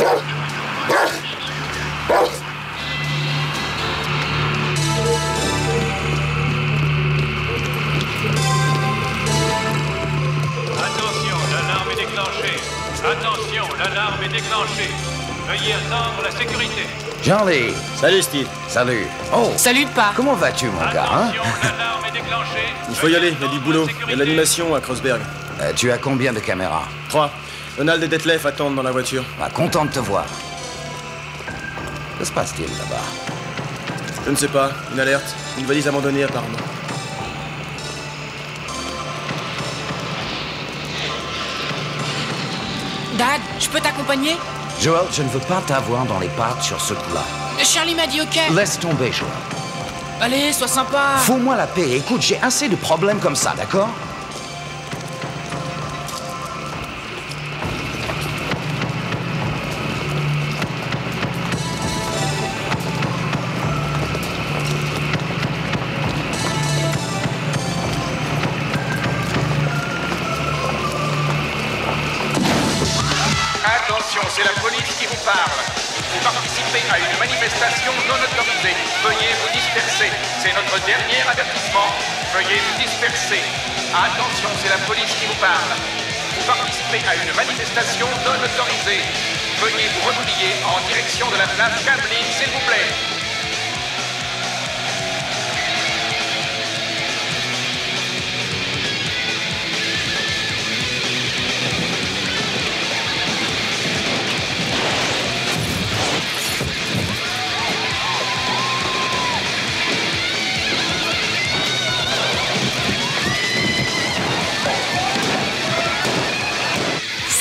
Attention, l'alarme est déclenchée. Attention, l'alarme est déclenchée. Veuillez attendre la sécurité. Charlie. Salut, Steve. Salut. Oh. Salut, pas. Comment vas-tu, mon gars, hein? Attention, l'alarme est déclenchée. Il faut y aller, il y a du boulot. Il y a de l'animation à Kreuzberg. Tu as combien de caméras? 3. Donald et Detlef attendent dans la voiture. Ah, content de te voir. Que se passe-t-il là-bas? Je ne sais pas. Une alerte. Une valise abandonnée, apparemment. Dad, je peux t'accompagner? Joel, je ne veux pas t'avoir dans les pattes sur ce coup-là. Charlie m'a dit OK. Laisse tomber, Joel. Allez, sois sympa. Fous-moi la paix. Écoute, j'ai assez de problèmes comme ça, d'accord? Attention, c'est la police qui vous parle. Vous participez à une manifestation non autorisée. Veuillez vous disperser. C'est notre dernier avertissement. Veuillez vous disperser. Attention, c'est la police qui vous parle. Vous participez à une manifestation non autorisée. Veuillez vous replier en direction de la place Camblin, s'il vous plaît.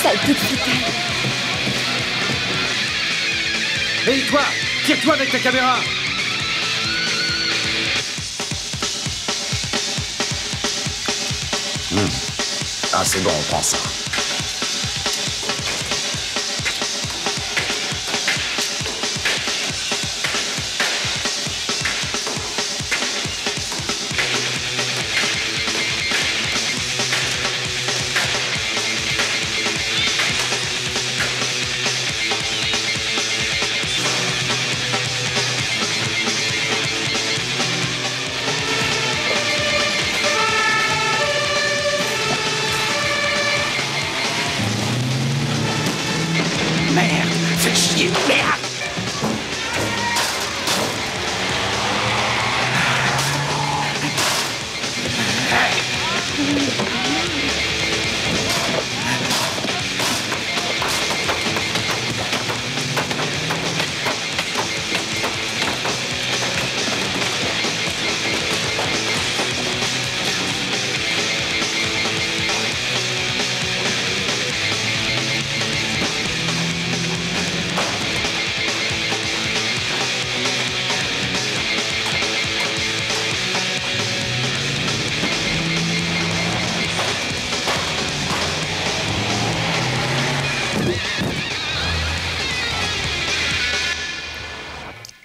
Saleté de foutaise. Hé, toi! Tire-toi avec ta caméra! Ah, c'est bon, on prend ça. Merde! Fais chier! Merde!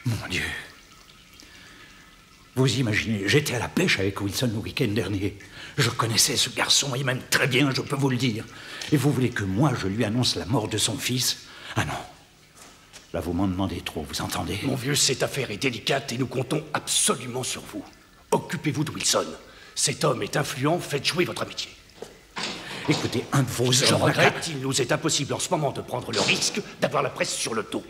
Mon Dieu. Vous imaginez, j'étais à la pêche avec Wilson le week-end dernier. Je connaissais ce garçon, il m'aime très bien, je peux vous le dire. Et vous voulez que moi, je lui annonce la mort de son fils? Ah non. Là, vous m'en demandez trop, vous entendez? Mon vieux, cette affaire est délicate et nous comptons absolument sur vous. Occupez-vous de Wilson. Cet homme est influent, faites jouer votre amitié. Écoutez, un de vos Je hommes... regrette, il nous est impossible en ce moment de prendre le risque d'avoir la presse sur le dos.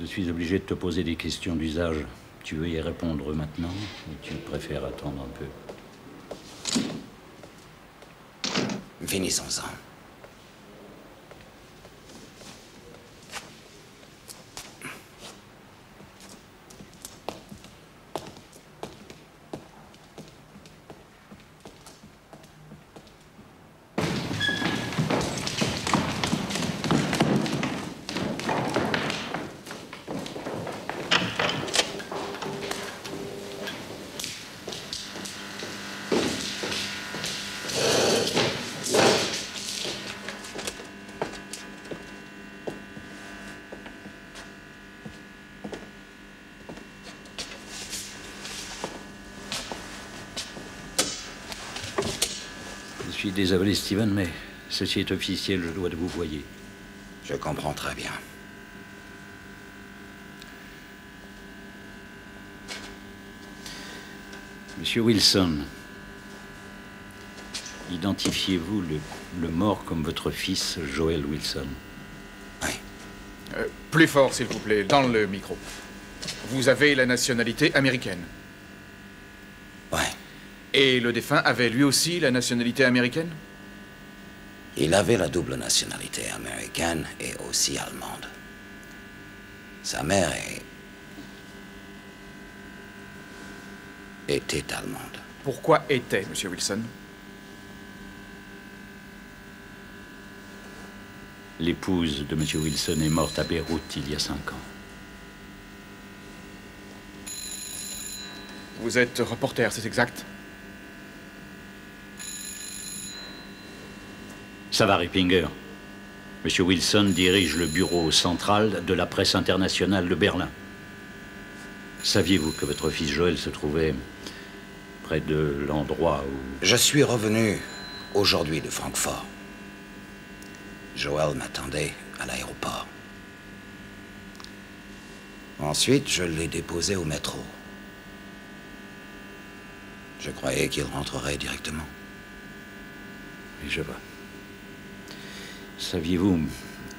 Je suis obligé de te poser des questions d'usage. Tu veux y répondre maintenant ou tu préfères attendre un peu? Finissons-en. Je suis désolé, Steven, mais ceci est officiel, je dois vous voyer. Je comprends très bien. Monsieur Wilson, identifiez-vous le mort comme votre fils, Joel Wilson? Oui. Plus fort, s'il vous plaît, dans le micro. Vous avez la nationalité américaine. Ouais. Et le défunt avait lui aussi la nationalité américaine? Il avait la double nationalité américaine et aussi allemande. Sa mère était allemande. Pourquoi était, Monsieur Wilson? L'épouse de Monsieur Wilson est morte à Beyrouth il y a 5 ans. Vous êtes reporter, c'est exact? Ça va, Rippinger. Monsieur Wilson dirige le bureau central de la presse internationale de Berlin. Saviez-vous que votre fils Joël se trouvait près de l'endroit où... Je suis revenu aujourd'hui de Francfort. Joël m'attendait à l'aéroport. Ensuite, je l'ai déposé au métro. Je croyais qu'il rentrerait directement. Oui, je vois. Saviez-vous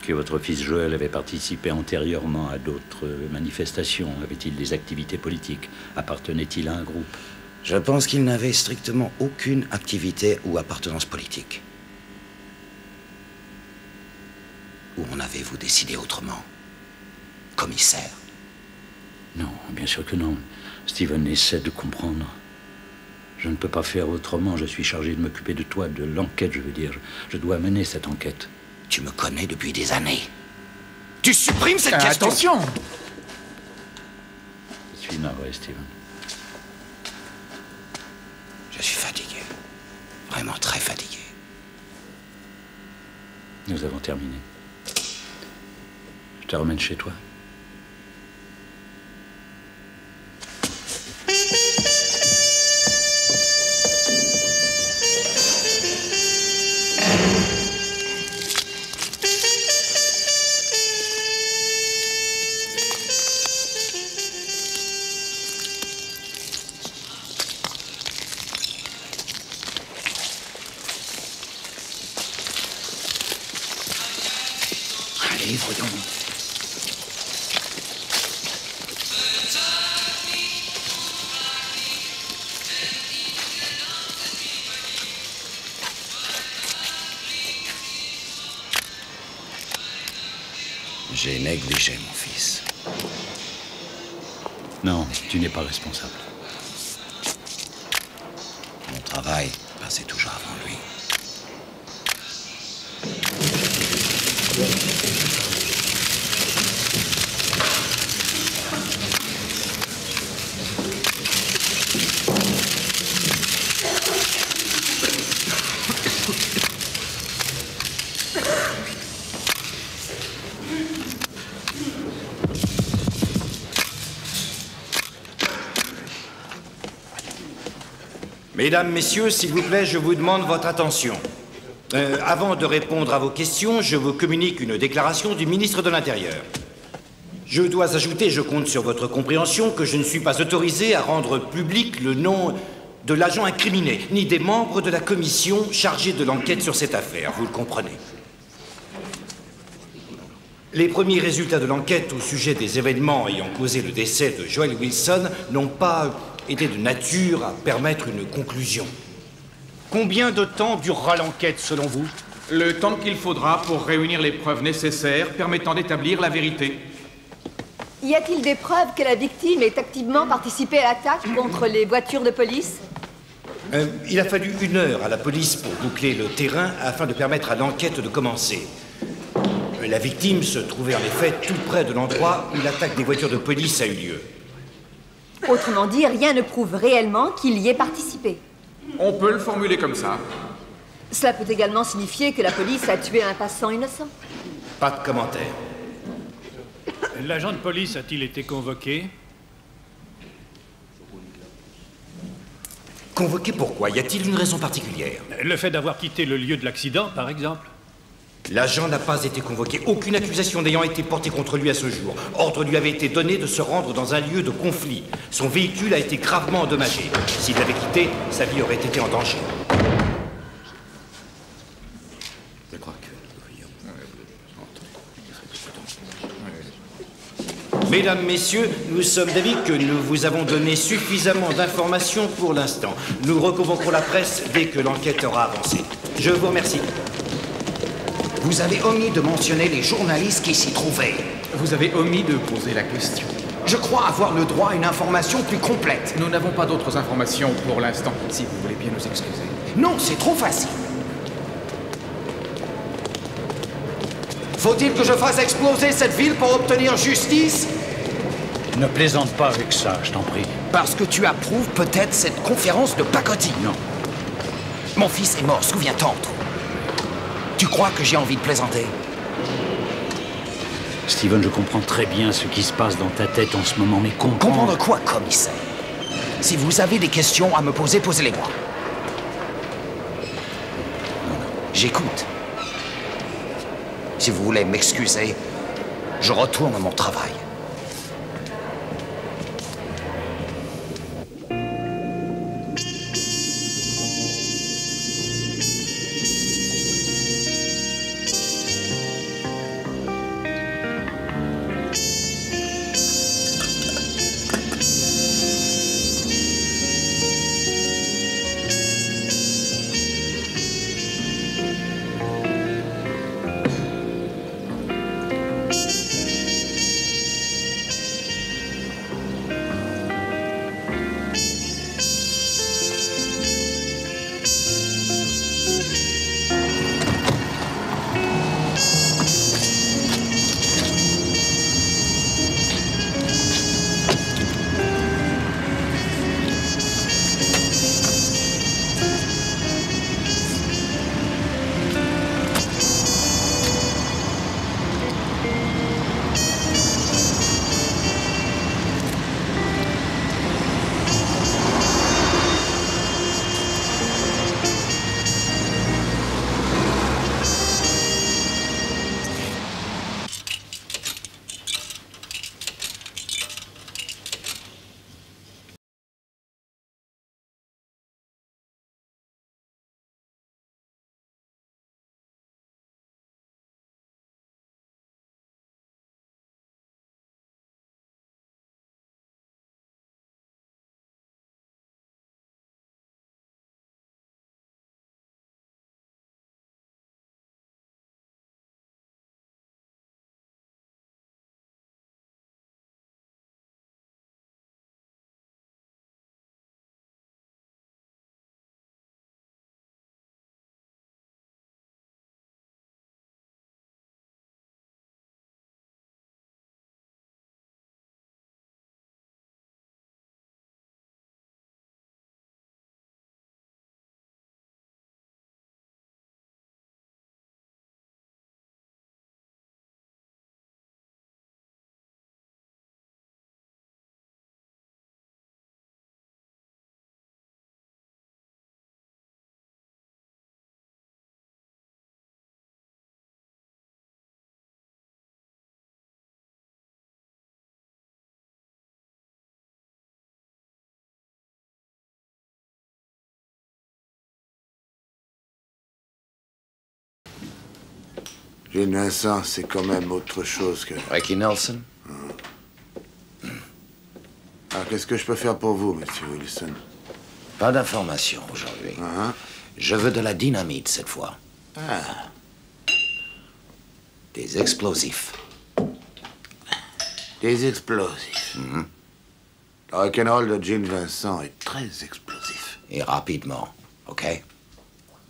que votre fils Joël avait participé antérieurement à d'autres manifestations? Avait-il des activités politiques? Appartenait-il à un groupe? Je pense qu'il n'avait strictement aucune activité ou appartenance politique. Ou en avez-vous décidé autrement, commissaire? Non, bien sûr que non. Steven essaie de comprendre. Je ne peux pas faire autrement. Je suis chargé de m'occuper de toi, de l'enquête, je veux dire. Je dois mener cette enquête. Tu me connais depuis des années. Tu supprimes cette question. Attention! Je suis navré, Steven. Je suis fatigué. Vraiment très fatigué. Nous avons terminé. Je te ramène chez toi. Allez, voyons. J'ai négligé mon fils. Non, tu n'es pas responsable. Mon travail passait toujours avant lui. Mesdames, Messieurs, s'il vous plaît, je vous demande votre attention. Avant de répondre à vos questions, je vous communique une déclaration du ministre de l'Intérieur. Je dois ajouter, je compte sur votre compréhension, que je ne suis pas autorisé à rendre public le nom de l'agent incriminé, ni des membres de la commission chargée de l'enquête sur cette affaire. Vous le comprenez? Les premiers résultats de l'enquête au sujet des événements ayant causé le décès de Joel Wilson n'ont pas été de nature à permettre une conclusion. Combien de temps durera l'enquête, selon vous? Le temps qu'il faudra pour réunir les preuves nécessaires permettant d'établir la vérité. Y a-t-il des preuves que la victime ait activement participé à l'attaque contre les voitures de police? Il a fallu 1 heure à la police pour boucler le terrain afin de permettre à l'enquête de commencer. La victime se trouvait en effet tout près de l'endroit où l'attaque des voitures de police a eu lieu. Autrement dit, rien ne prouve réellement qu'il y ait participé. On peut le formuler comme ça. Cela peut également signifier que la police a tué un passant innocent. Pas de commentaire. L'agent de police a-t-il été convoqué? Convoqué pourquoi? Y a-t-il une raison particulière? Le fait d'avoir quitté le lieu de l'accident, par exemple? L'agent n'a pas été convoqué. Aucune accusation n'ayant été portée contre lui à ce jour. Ordre lui avait été donné de se rendre dans un lieu de conflit. Son véhicule a été gravement endommagé. S'il l'avait quitté, sa vie aurait été en danger. Je crois que... Mesdames, Messieurs, nous sommes d'avis que nous vous avons donné suffisamment d'informations pour l'instant. Nous reconvoquerons la presse dès que l'enquête aura avancé. Je vous remercie. Vous avez omis de mentionner les journalistes qui s'y trouvaient. Vous avez omis de poser la question. Je crois avoir le droit à une information plus complète. Nous n'avons pas d'autres informations pour l'instant, si vous voulez bien nous excuser. Non, c'est trop facile. Faut-il que je fasse exploser cette ville pour obtenir justice? Ne plaisante pas avec ça, je t'en prie. Parce que tu approuves peut-être cette conférence de pacotille. Non. Mon fils est mort, souviens-t'en. Tu crois que j'ai envie de plaisanter? Steven, je comprends très bien ce qui se passe dans ta tête en ce moment, mais Comprendre quoi, commissaire? Si vous avez des questions à me poser, posez-les-moi. J'écoute. Si vous voulez m'excuser, je retourne à mon travail. Gene Vincent, c'est quand même autre chose que... Ricky Nelson? Alors, qu'est-ce que je peux faire pour vous, monsieur Wilson? Pas d'informations aujourd'hui. Je veux de la dynamite cette fois. Des explosifs. Des explosifs. Le rock'n'roll de Gene Vincent est très explosif. Et rapidement, OK?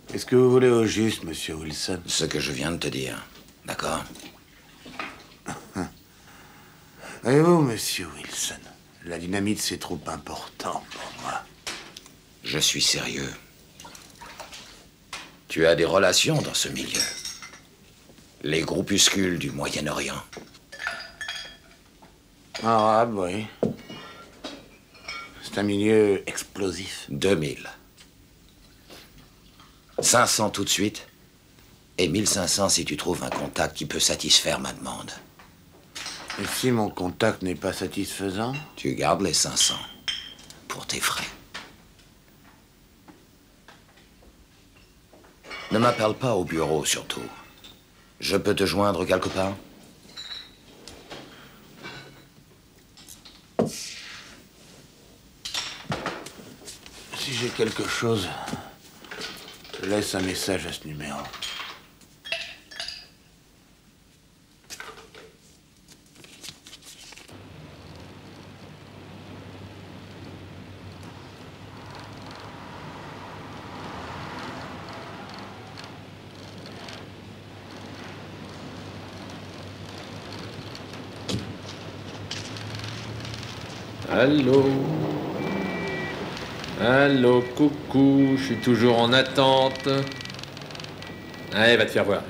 Qu'est-ce que vous voulez au juste, monsieur Wilson? Ce que je viens de te dire, d'accord? Et vous, monsieur Wilson? La dynamite, c'est trop important pour moi. Je suis sérieux. Tu as des relations dans ce milieu. Les groupuscules du Moyen-Orient. Arabe, oui. C'est un milieu explosif. 2000. 500 tout de suite. Et 1500 si tu trouves un contact qui peut satisfaire ma demande. Et si mon contact n'est pas satisfaisant? Tu gardes les 500. Pour tes frais. Ne m'appelle pas au bureau, surtout. Je peux te joindre quelque part? Si j'ai quelque chose, je laisse un message à ce numéro. Allô? Allô, coucou, je suis toujours en attente. Allez, va te faire voir.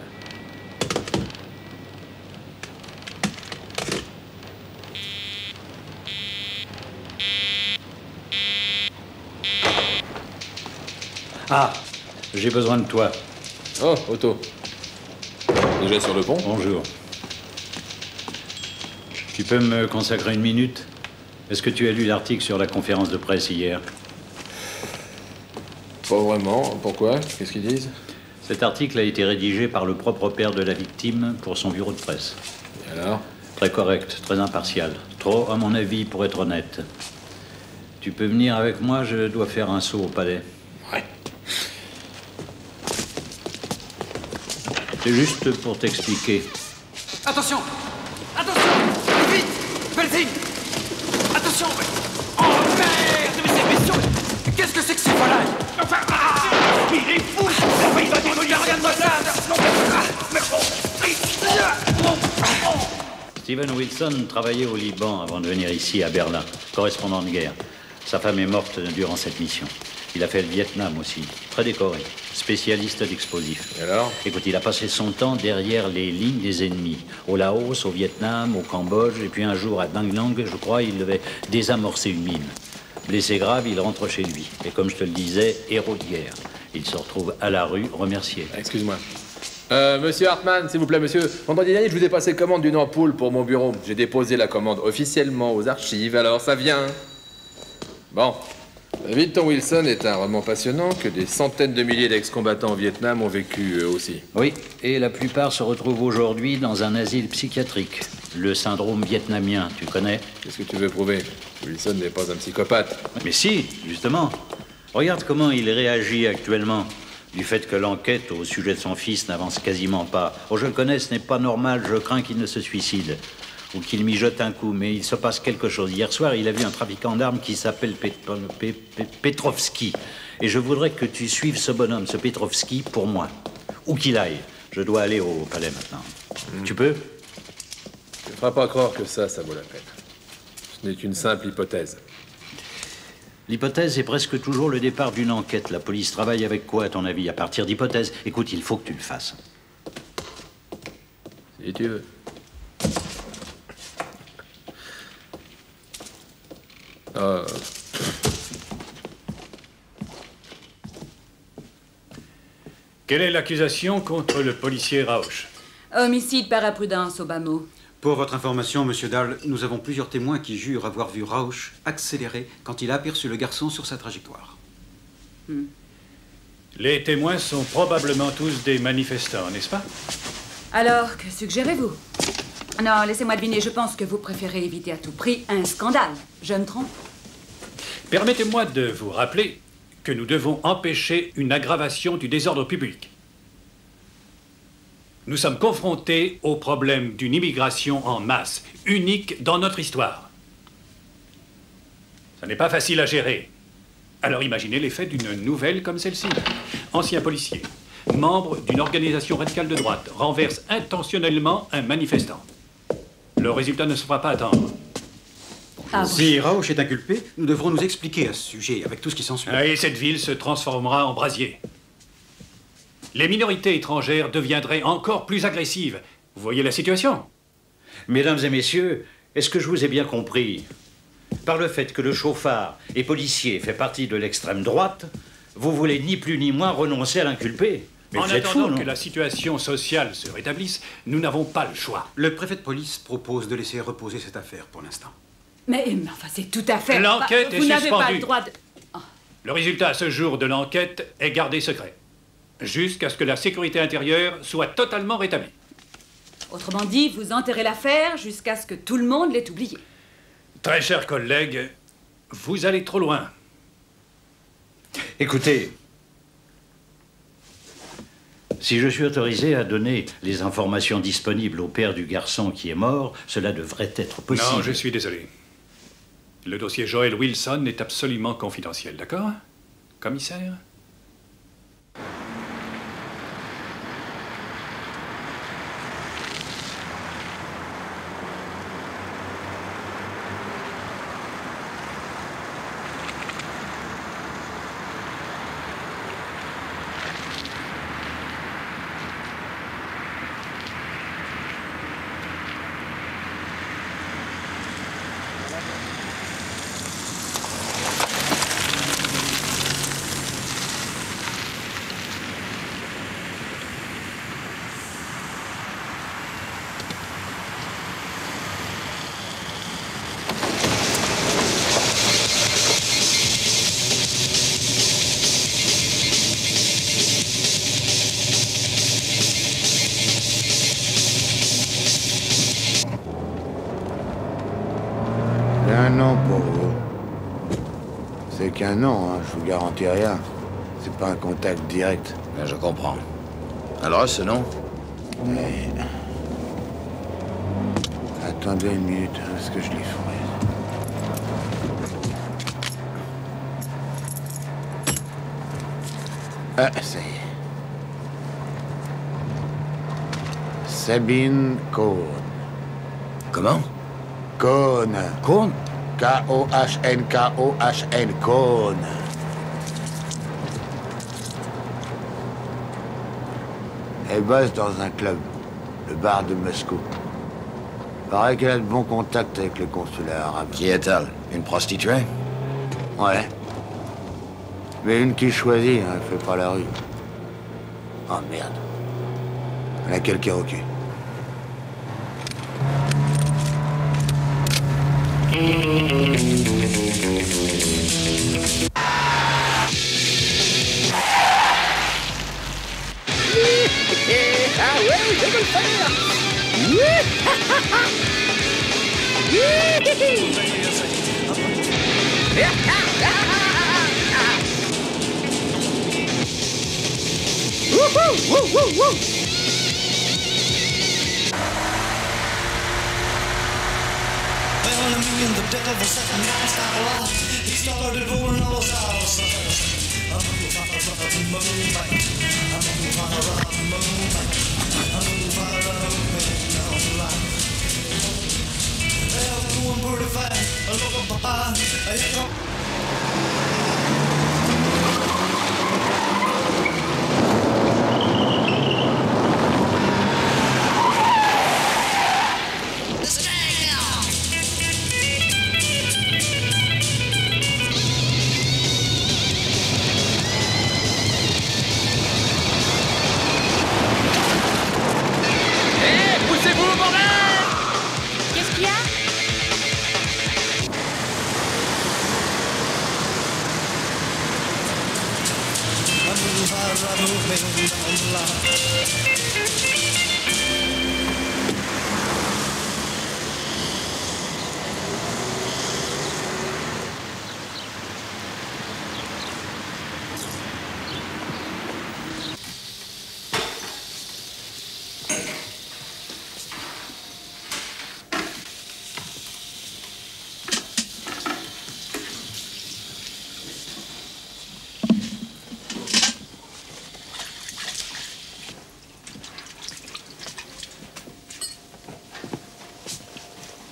Ah, j'ai besoin de toi. Oh, Otto. Déjà sur le pont? Bonjour. Tu peux me consacrer une minute? Est-ce que tu as lu l'article sur la conférence de presse hier? Pas vraiment. Pourquoi? Qu'est-ce qu'ils disent? Cet article a été rédigé par le propre père de la victime pour son bureau de presse. Et alors? Très correct, très impartial. Trop, à mon avis, pour être honnête. Tu peux venir avec moi, je dois faire un saut au palais. Ouais. C'est juste pour t'expliquer. Attention! Attention! Vite! Belzine! Attention! Oh merde! Mais c'est bestiaux! Qu'est-ce que c'est que ces volailles? Enfin! Il est fou! Il va démolir! Regarde-moi ça! Steven Wilson travaillait au Liban avant de venir ici, à Berlin, correspondant de guerre. Sa femme est morte durant cette mission. Il a fait le Vietnam aussi, très décoré, spécialiste d'explosifs. Et alors? Écoute, il a passé son temps derrière les lignes des ennemis, au Laos, au Vietnam, au Cambodge, et puis un jour à Đang Nang, je crois, il devait désamorcer une mine. Blessé grave, il rentre chez lui. Et comme je te le disais, héros de guerre. Il se retrouve à la rue, remercié. Excuse-moi. Monsieur Hartmann, s'il vous plaît, monsieur. Vendredi dernier, je vous ai passé commande d'une ampoule pour mon bureau. J'ai déposé la commande officiellement aux archives, alors ça vient. Bon. Milton Wilson est un roman passionnant que des centaines de milliers d'ex-combattants au Vietnam ont vécu eux aussi. Oui, et la plupart se retrouvent aujourd'hui dans un asile psychiatrique. Le syndrome vietnamien, tu connais? Qu'est-ce que tu veux prouver? Wilson n'est pas un psychopathe. Mais si, justement. Regarde comment il réagit actuellement. Du fait que l'enquête au sujet de son fils n'avance quasiment pas. Oh, je le connais, ce n'est pas normal, je crains qu'il ne se suicide. Ou qu'il mijote un coup, mais il se passe quelque chose. Hier soir, il a vu un trafiquant d'armes qui s'appelle Petrovski. Et je voudrais que tu suives ce bonhomme, ce Petrovski, pour moi. Où qu'il aille. Je dois aller au palais maintenant. Tu peux? Tu ne feras pas croire que ça vaut la peine. Ce n'est qu'une simple hypothèse. L'hypothèse est presque toujours le départ d'une enquête. La police travaille avec quoi, à ton avis, à partir d'hypothèses? Écoute, il faut que tu le fasses. Si tu veux. Quelle est l'accusation contre le policier Rauch? Homicide par imprudence au bas mot. Pour votre information, monsieur Dahl, nous avons plusieurs témoins qui jurent avoir vu Rauch accélérer quand il a aperçu le garçon sur sa trajectoire. Les témoins sont probablement tous des manifestants, n'est-ce pas? Alors, que suggérez-vous? Non, laissez-moi deviner, je pense que vous préférez éviter à tout prix un scandale. Je me trompe? Permettez-moi de vous rappeler que nous devons empêcher une aggravation du désordre public. Nous sommes confrontés au problème d'une immigration en masse, unique dans notre histoire. Ça n'est pas facile à gérer. Alors imaginez l'effet d'une nouvelle comme celle-ci. Ancien policier, membre d'une organisation radicale de droite, renverse intentionnellement un manifestant. Le résultat ne se fera pas attendre. Ah, si Rauch est inculpé, nous devrons nous expliquer à ce sujet, avec tout ce qui s'ensuit. Et cette ville se transformera en brasier. Les minorités étrangères deviendraient encore plus agressives. Vous voyez la situation? Mesdames et messieurs, est-ce que je vous ai bien compris? Par le fait que le chauffard et policier fait partie de l'extrême droite, vous voulez ni plus ni moins renoncer à l'inculpé? Mais En vous êtes fou, attendant non? que la situation sociale se rétablisse, nous n'avons pas le choix. Le préfet de police propose de laisser reposer cette affaire pour l'instant. Mais enfin, c'est tout à fait... L'enquête est Vous n'avez pas suspendue. le droit de... Le résultat à ce jour de l'enquête est gardé secret, jusqu'à ce que la sécurité intérieure soit totalement rétablie. Autrement dit, vous enterrez l'affaire jusqu'à ce que tout le monde l'ait oublié. Très chers collègues, vous allez trop loin. Écoutez, si je suis autorisé à donner les informations disponibles au père du garçon qui est mort, cela devrait être possible. Non, je suis désolé. Le dossier Joel Wilson est absolument confidentiel, d'accord, commissaire? Un nom pour vous. C'est qu'un nom, hein, je vous garantis rien. C'est pas un contact direct. Mais je comprends. Alors, ce nom? Mais... Attendez une minute, hein, est-ce que je l'ai fourré? Ah, ça y est. Sabine Cohn. Comment? Cohn. Cohn? K-O-H-N-K-O-H-N. Cohn. Elle bosse dans un club, le bar de Moscou. Paraît qu'elle a de bons contacts avec le consulat arabe. Qui est-elle? Une prostituée? Ouais. Mais une qui choisit, hein, elle fait pas la rue. Oh merde. Elle a quelqu'un au cul. Ah ouais, je veux le faire. Well, me and the devil sat and danced out loud. He started rolling all us out. I'm a move on a moonlight. I'm a move on a moonlight. I'm a move on a moonlight. Well, doing pretty fine. I love a papa. I come. Poussez-vous, bordel! Qu'est-ce qu'il y a?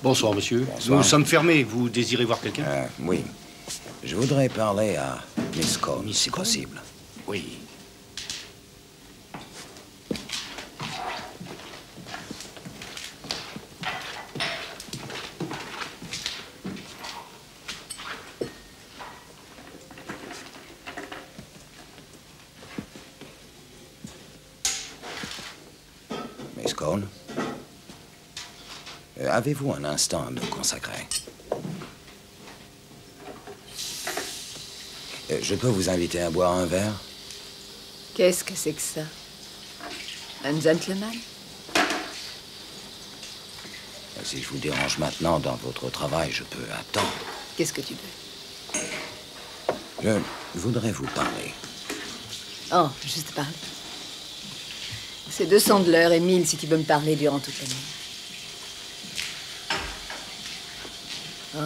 Bonsoir, monsieur. Bonsoir. Nous sommes fermés. Vous désirez voir quelqu'un? Oui. Je voudrais parler à Miss Cohn, si possible. Oui. Miss Cohn, avez-vous un instant à me consacrer? Je peux vous inviter à boire un verre? Qu'est-ce que c'est que ça? Un gentleman? Si je vous dérange maintenant dans votre travail, je peux attendre. Qu'est-ce que tu veux? Je voudrais vous parler. Oh, juste parler. C'est 200 de l'heure et 1000 si tu veux me parler durant toute la nuit. Oh.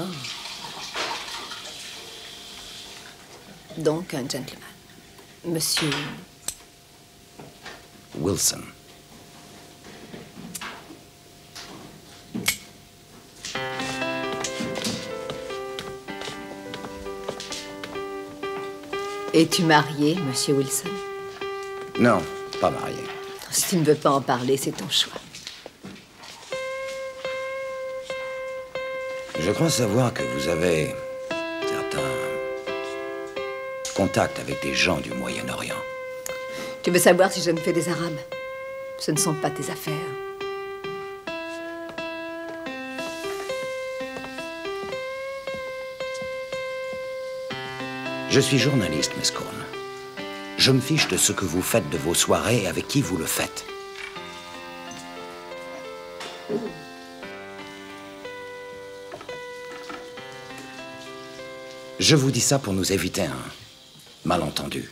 Donc, un gentleman. Monsieur... Wilson. Es-tu marié, monsieur Wilson? Non, pas marié. Si tu ne veux pas en parler, c'est ton choix. Je crois savoir que vous avez certains contacts avec des gens du Moyen-Orient. Tu veux savoir si je me fais des Arabes? Ce ne sont pas tes affaires. Je suis journaliste, Miss Cohn. Je me fiche de ce que vous faites de vos soirées et avec qui vous le faites. Je vous dis ça pour nous éviter un malentendu.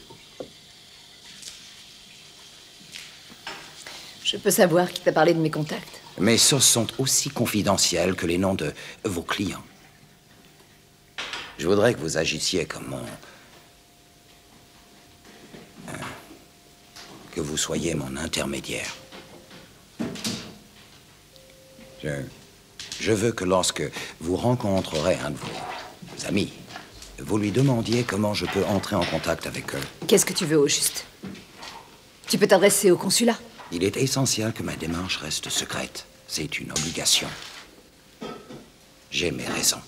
Je peux savoir qui t'a parlé de mes contacts? Mes sources sont aussi confidentielles que les noms de vos clients. Je voudrais que vous agissiez comme mon... que vous soyez mon intermédiaire. Je veux que lorsque vous rencontrerez un de vos amis, vous lui demandiez comment je peux entrer en contact avec eux. Qu'est-ce que tu veux au juste? Tu peux t'adresser au consulat. Il est essentiel que ma démarche reste secrète. C'est une obligation. J'ai mes raisons.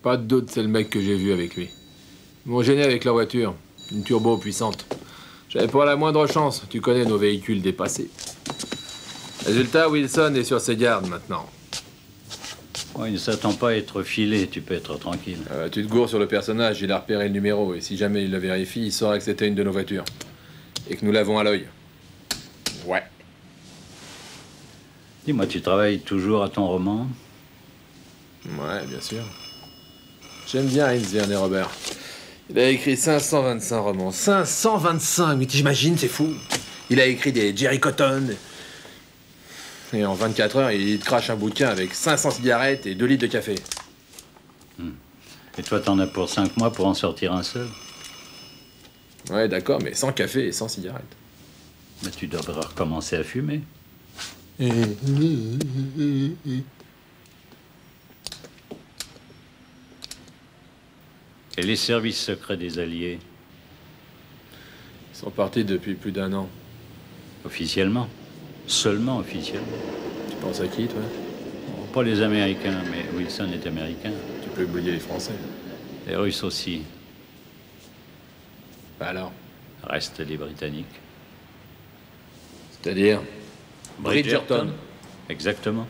Pas de doute, c'est le mec que j'ai vu avec lui. Ils m'ont gêné avec la voiture. Une turbo puissante. J'avais pas la moindre chance. Tu connais nos véhicules dépassés. Résultat, Wilson est sur ses gardes maintenant. Oh, il ne s'attend pas à être filé, tu peux être tranquille. Tu te gourres sur le personnage, il a repéré le numéro. Et si jamais il le vérifie, il saura que c'était une de nos voitures. Et que nous l'avons à l'œil. Ouais. Dis-moi, tu travailles toujours à ton roman? Ouais, bien sûr. J'aime bien Heinz Werner Robert. Il a écrit 525 romans. 525, mais t'imagines, c'est fou. Il a écrit des Jerry Cotton. Et en 24 heures, il te crache un bouquin avec 500 cigarettes et 2 litres de café. Et toi, t'en as pour 5 mois pour en sortir un seul? Ouais, d'accord, mais sans café et sans cigarettes. Mais tu devrais recommencer à fumer. Et les services secrets des Alliés? Ils sont partis depuis plus d'1 an. Officiellement? Seulement officiellement? Tu penses à qui, toi? Pas les Américains, mais Wilson est américain. Tu peux oublier les Français. Les Russes aussi. Alors? Restent les Britanniques. C'est-à-dire? Bridgerton. Exactement.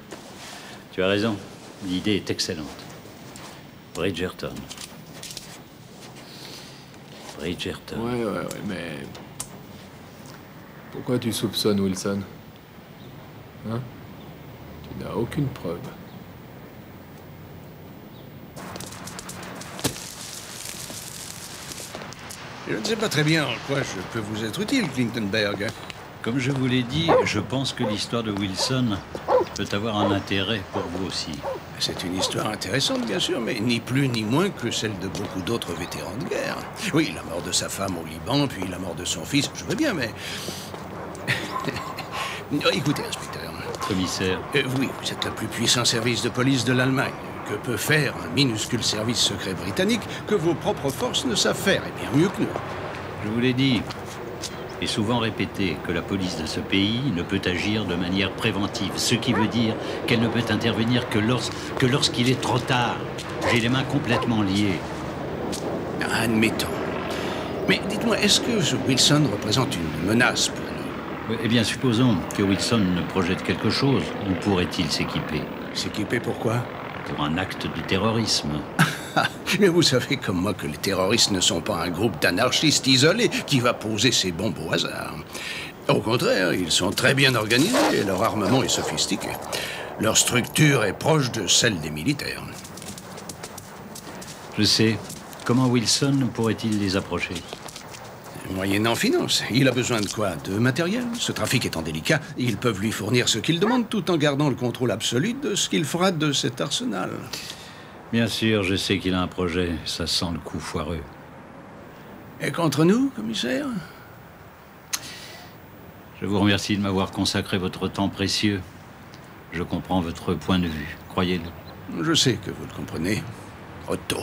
Tu as raison. L'idée est excellente. Bridgerton. Bridgerton. Ouais, mais... Pourquoi tu soupçonnes Wilson? Hein? Tu n'as aucune preuve. Je ne sais pas très bien en quoi je peux vous être utile, Clintonberg. Comme je vous l'ai dit, je pense que l'histoire de Wilson peut avoir un intérêt pour vous aussi. C'est une histoire intéressante, bien sûr, mais ni plus ni moins que celle de beaucoup d'autres vétérans de guerre. Oui, la mort de sa femme au Liban, puis la mort de son fils, je veux bien, mais... Écoutez, inspecteur. Commissaire. Oui, vous êtes le plus puissant service de police de l'Allemagne. Que peut faire un minuscule service secret britannique que vos propres forces ne savent faire, et bien mieux que nous? Je vous l'ai dit, et souvent répété, que la police de ce pays ne peut agir de manière préventive, ce qui veut dire qu'elle ne peut intervenir que lorsqu'il est trop tard. J'ai les mains complètement liées. Admettons. Mais dites-moi, est-ce que ce Wilson représente une menace pour nous? Eh bien, supposons que Wilson ne projette quelque chose. Où pourrait-il s'équiper? S'équiper pourquoi? Pour un acte de terrorisme. Mais vous savez comme moi que les terroristes ne sont pas un groupe d'anarchistes isolés qui va poser ses bombes au hasard. Au contraire, ils sont très bien organisés et leur armement est sophistiqué. Leur structure est proche de celle des militaires. Je sais. Comment Wilson pourrait-il les approcher? Moyennant finance. Il a besoin de quoi? De matériel. Ce trafic étant délicat, ils peuvent lui fournir ce qu'il demande tout en gardant le contrôle absolu de ce qu'il fera de cet arsenal. Bien sûr, je sais qu'il a un projet. Ça sent le coup foireux. Et contre nous, commissaire? Je vous remercie de m'avoir consacré votre temps précieux. Je comprends votre point de vue, croyez-le. Je sais que vous le comprenez. Otto.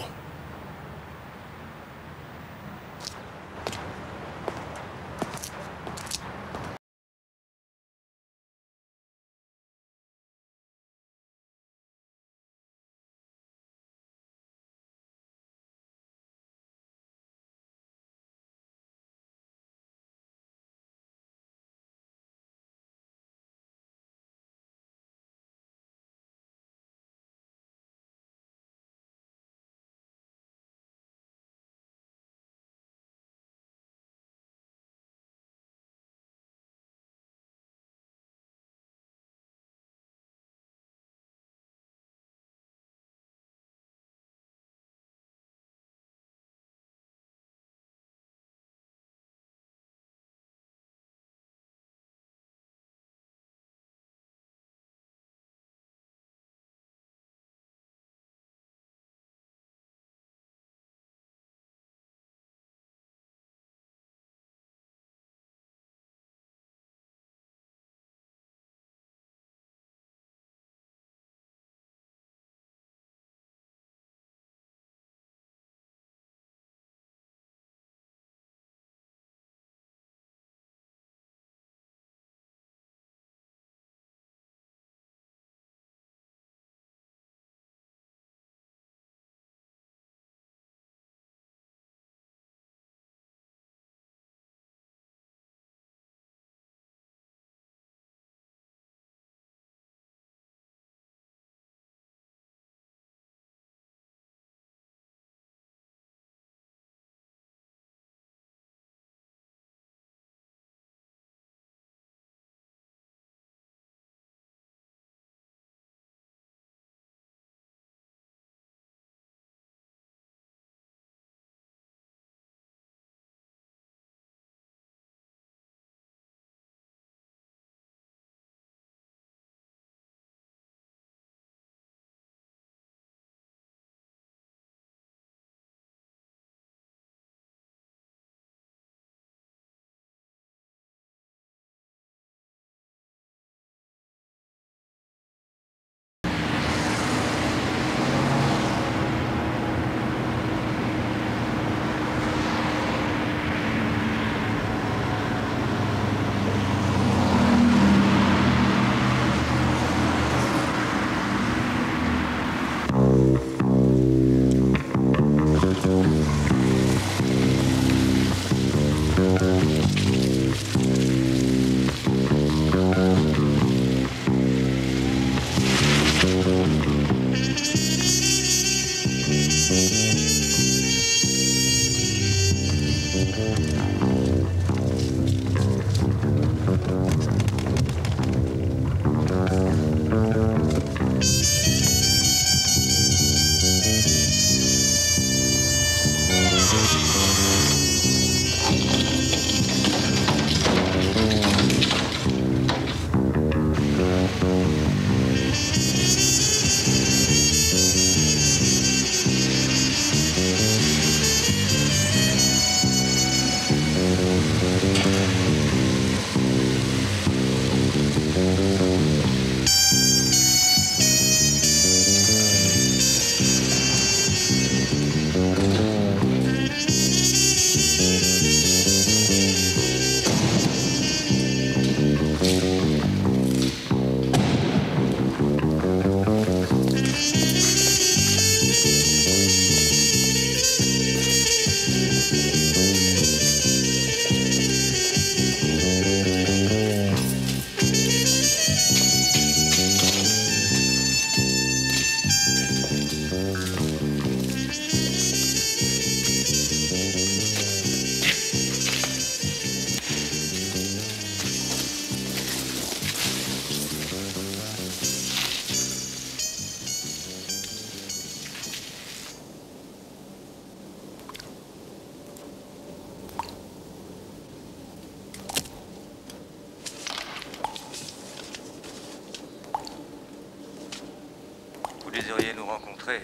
désiriez nous rencontrer,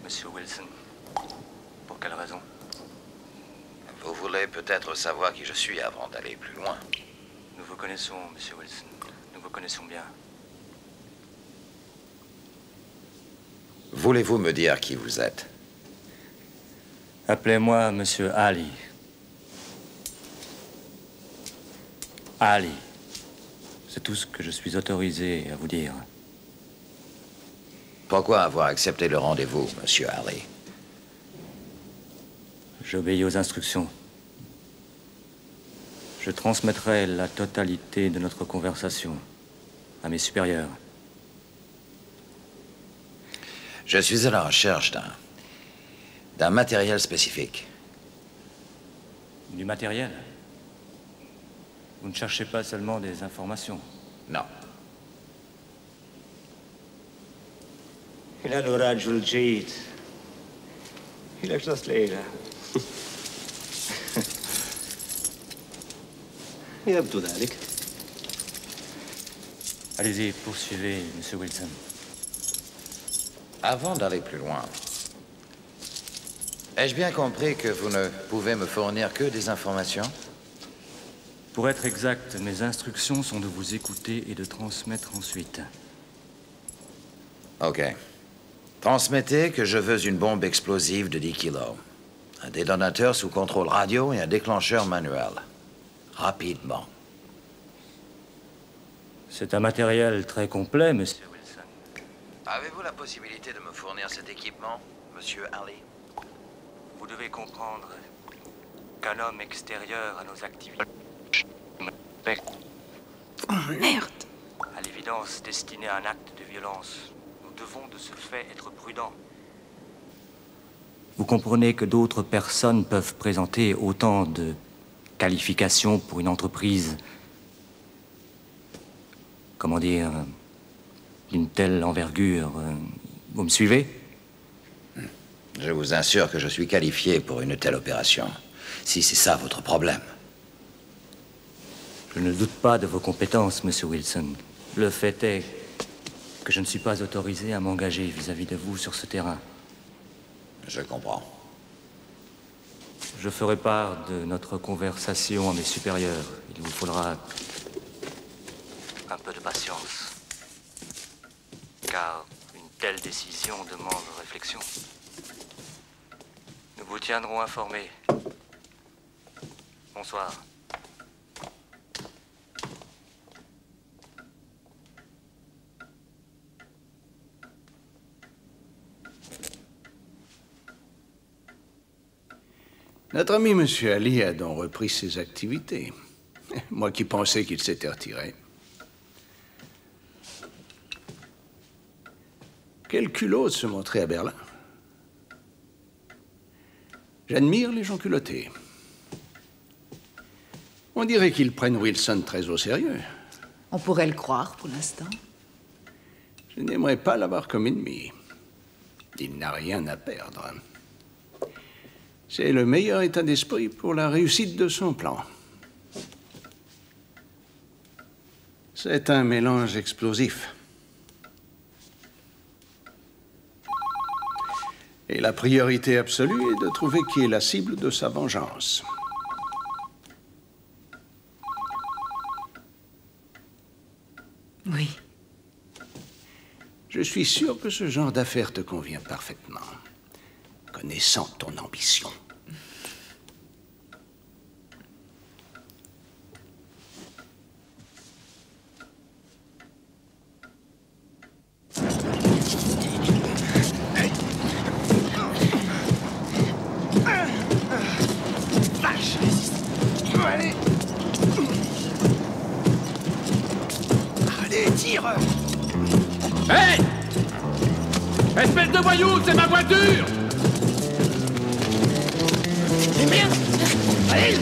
Monsieur Wilson. Pour quelle raison? Vous voulez peut-être savoir qui je suis avant d'aller plus loin. Nous vous connaissons, Monsieur Wilson. Nous vous connaissons bien. Voulez-vous me dire qui vous êtes? Appelez-moi Monsieur Ali. Ali. C'est tout ce que je suis autorisé à vous dire. Pourquoi avoir accepté le rendez-vous, Monsieur Ali? J'obéis aux instructions. Je transmettrai la totalité de notre conversation à mes supérieurs. Je suis à la recherche d'un matériel spécifique. Du matériel? Vous ne cherchez pas seulement des informations? Non. إلى الرجل جيد إلى جلس ليلى يبدو ذلك. Allez-y, poursuivez, Monsieur Wilson. Avant d'aller plus loin, ai-je bien compris que vous ne pouvez me fournir que des informations? Pour être exact, mes instructions sont de vous écouter et de transmettre ensuite. OK. Transmettez que je veux une bombe explosive de 10 kilos, un détonateur sous contrôle radio et un déclencheur manuel. Rapidement. C'est un matériel très complet, Monsieur Wilson. Avez-vous la possibilité de me fournir cet équipement, Monsieur Ali? Vous devez comprendre qu'un homme extérieur à nos activités... Oh, merde! À l'évidence, destiné à un acte de violence, nous devons de ce fait être prudents. Vous comprenez que d'autres personnes peuvent présenter autant de qualifications pour une entreprise, comment dire, d'une telle envergure. Vous me suivez? Je vous assure que je suis qualifié pour une telle opération, si c'est ça votre problème. Je ne doute pas de vos compétences, Monsieur Wilson. Le fait est que je ne suis pas autorisé à m'engager vis-à-vis de vous sur ce terrain. Je comprends. Je ferai part de notre conversation à mes supérieurs. Il vous faudra un peu de patience. Car une telle décision demande réflexion. Nous vous tiendrons informés. Bonsoir. Notre ami M. Ali a donc repris ses activités. Moi qui pensais qu'il s'était retiré. Quel culot de se montrer à Berlin. J'admire les gens culottés. On dirait qu'ils prennent Wilson très au sérieux. On pourrait le croire pour l'instant. Je n'aimerais pas l'avoir comme ennemi. Il n'a rien à perdre. C'est le meilleur état d'esprit pour la réussite de son plan. C'est un mélange explosif. Et la priorité absolue est de trouver qui est la cible de sa vengeance. Oui. Je suis sûr que ce genre d'affaire te convient parfaitement, connaissant ton ambition. Vache! Allez! Allez, tire! Hey! Espèce de voyou, c'est ma voiture! Eh bien! Allez!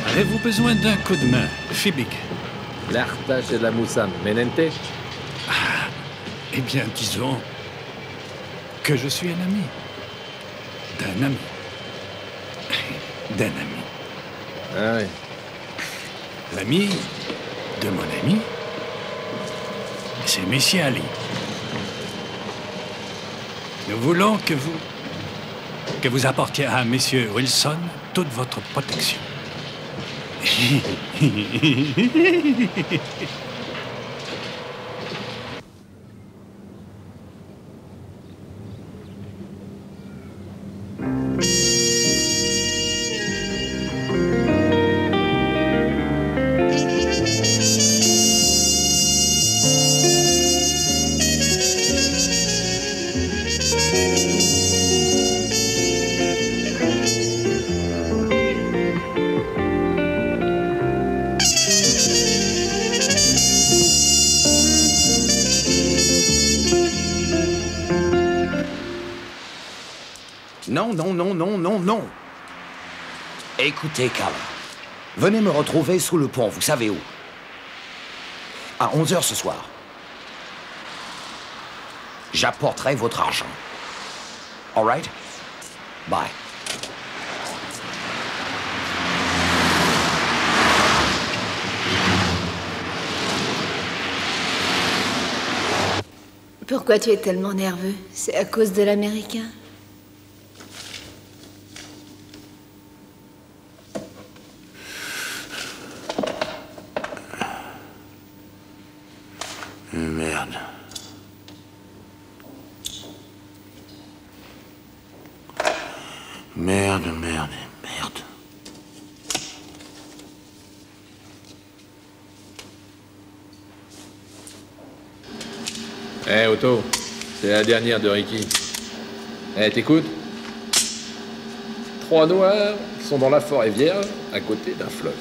Avez-vous besoin d'un coup de main, Fibbig? L'artache et la moussam, menente? Ah, eh bien, disons que je suis un ami. D'un ami. D'un ami. Ah oui. L'ami de mon ami, c'est Monsieur Ali. Nous voulons que vous apportiez à Monsieur Wilson toute votre protection. Non. Écoutez, Carla. Venez me retrouver sous le pont, vous savez où. À 11h ce soir. J'apporterai votre argent. All right? Bye. Pourquoi tu es tellement nerveux? C'est à cause de l'Américain? Merde. Merde. Eh, Otto, c'est la dernière de Ricky. Eh, t'écoutes? 3 noirs sont dans la forêt vierge, à côté d'un fleuve.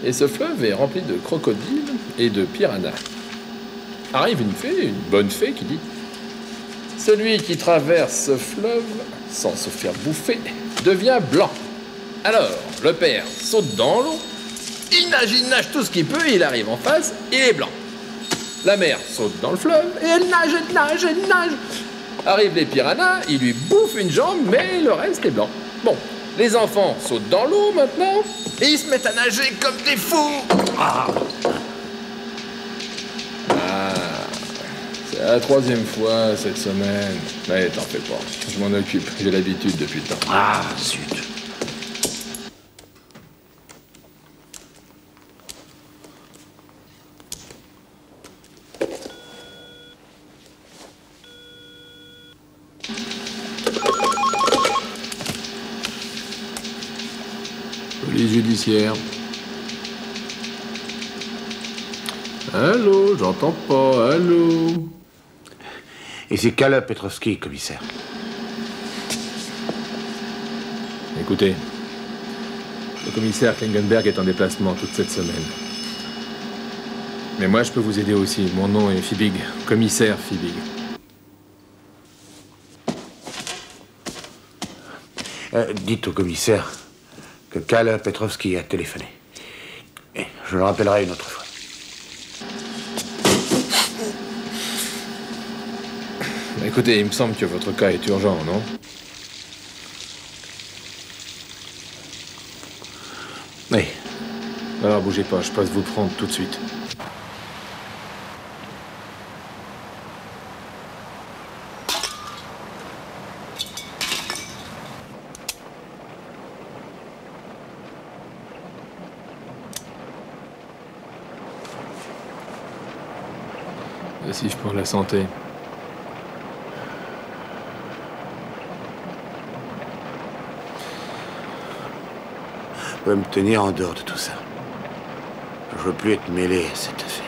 Et ce fleuve est rempli de crocodiles et de piranhas. Arrive une fée, une bonne fée, qui dit: celui qui traverse ce fleuve sans se faire bouffer devient blanc. Alors, le père saute dans l'eau, il nage tout ce qu'il peut, il arrive en face, il est blanc. La mère saute dans le fleuve et elle nage. Arrivent les piranhas, ils lui bouffent une jambe, mais le reste est blanc. Bon, les enfants sautent dans l'eau maintenant et ils se mettent à nager comme des fous. C'est la 3e fois cette semaine. Mais t'en fais pas, je m'en occupe, j'ai l'habitude depuis le temps. Ah, zut. Police judiciaire. Allô, j'entends pas, allô. Ici Kalle Petrovski, commissaire. Écoutez, le commissaire Klingenberg est en déplacement toute cette semaine. Mais moi, je peux vous aider aussi. Mon nom est Fibbig, commissaire Fibbig. Dites au commissaire que Kalle Petrovski a téléphoné. Et je le rappellerai une autre fois. Écoutez, il me semble que votre cas est urgent, non? Oui. Alors, bougez pas, je passe vous prendre tout de suite. Passif pour la santé. Je veux me tenir en dehors de tout ça. Je veux plus être mêlé à cette affaire.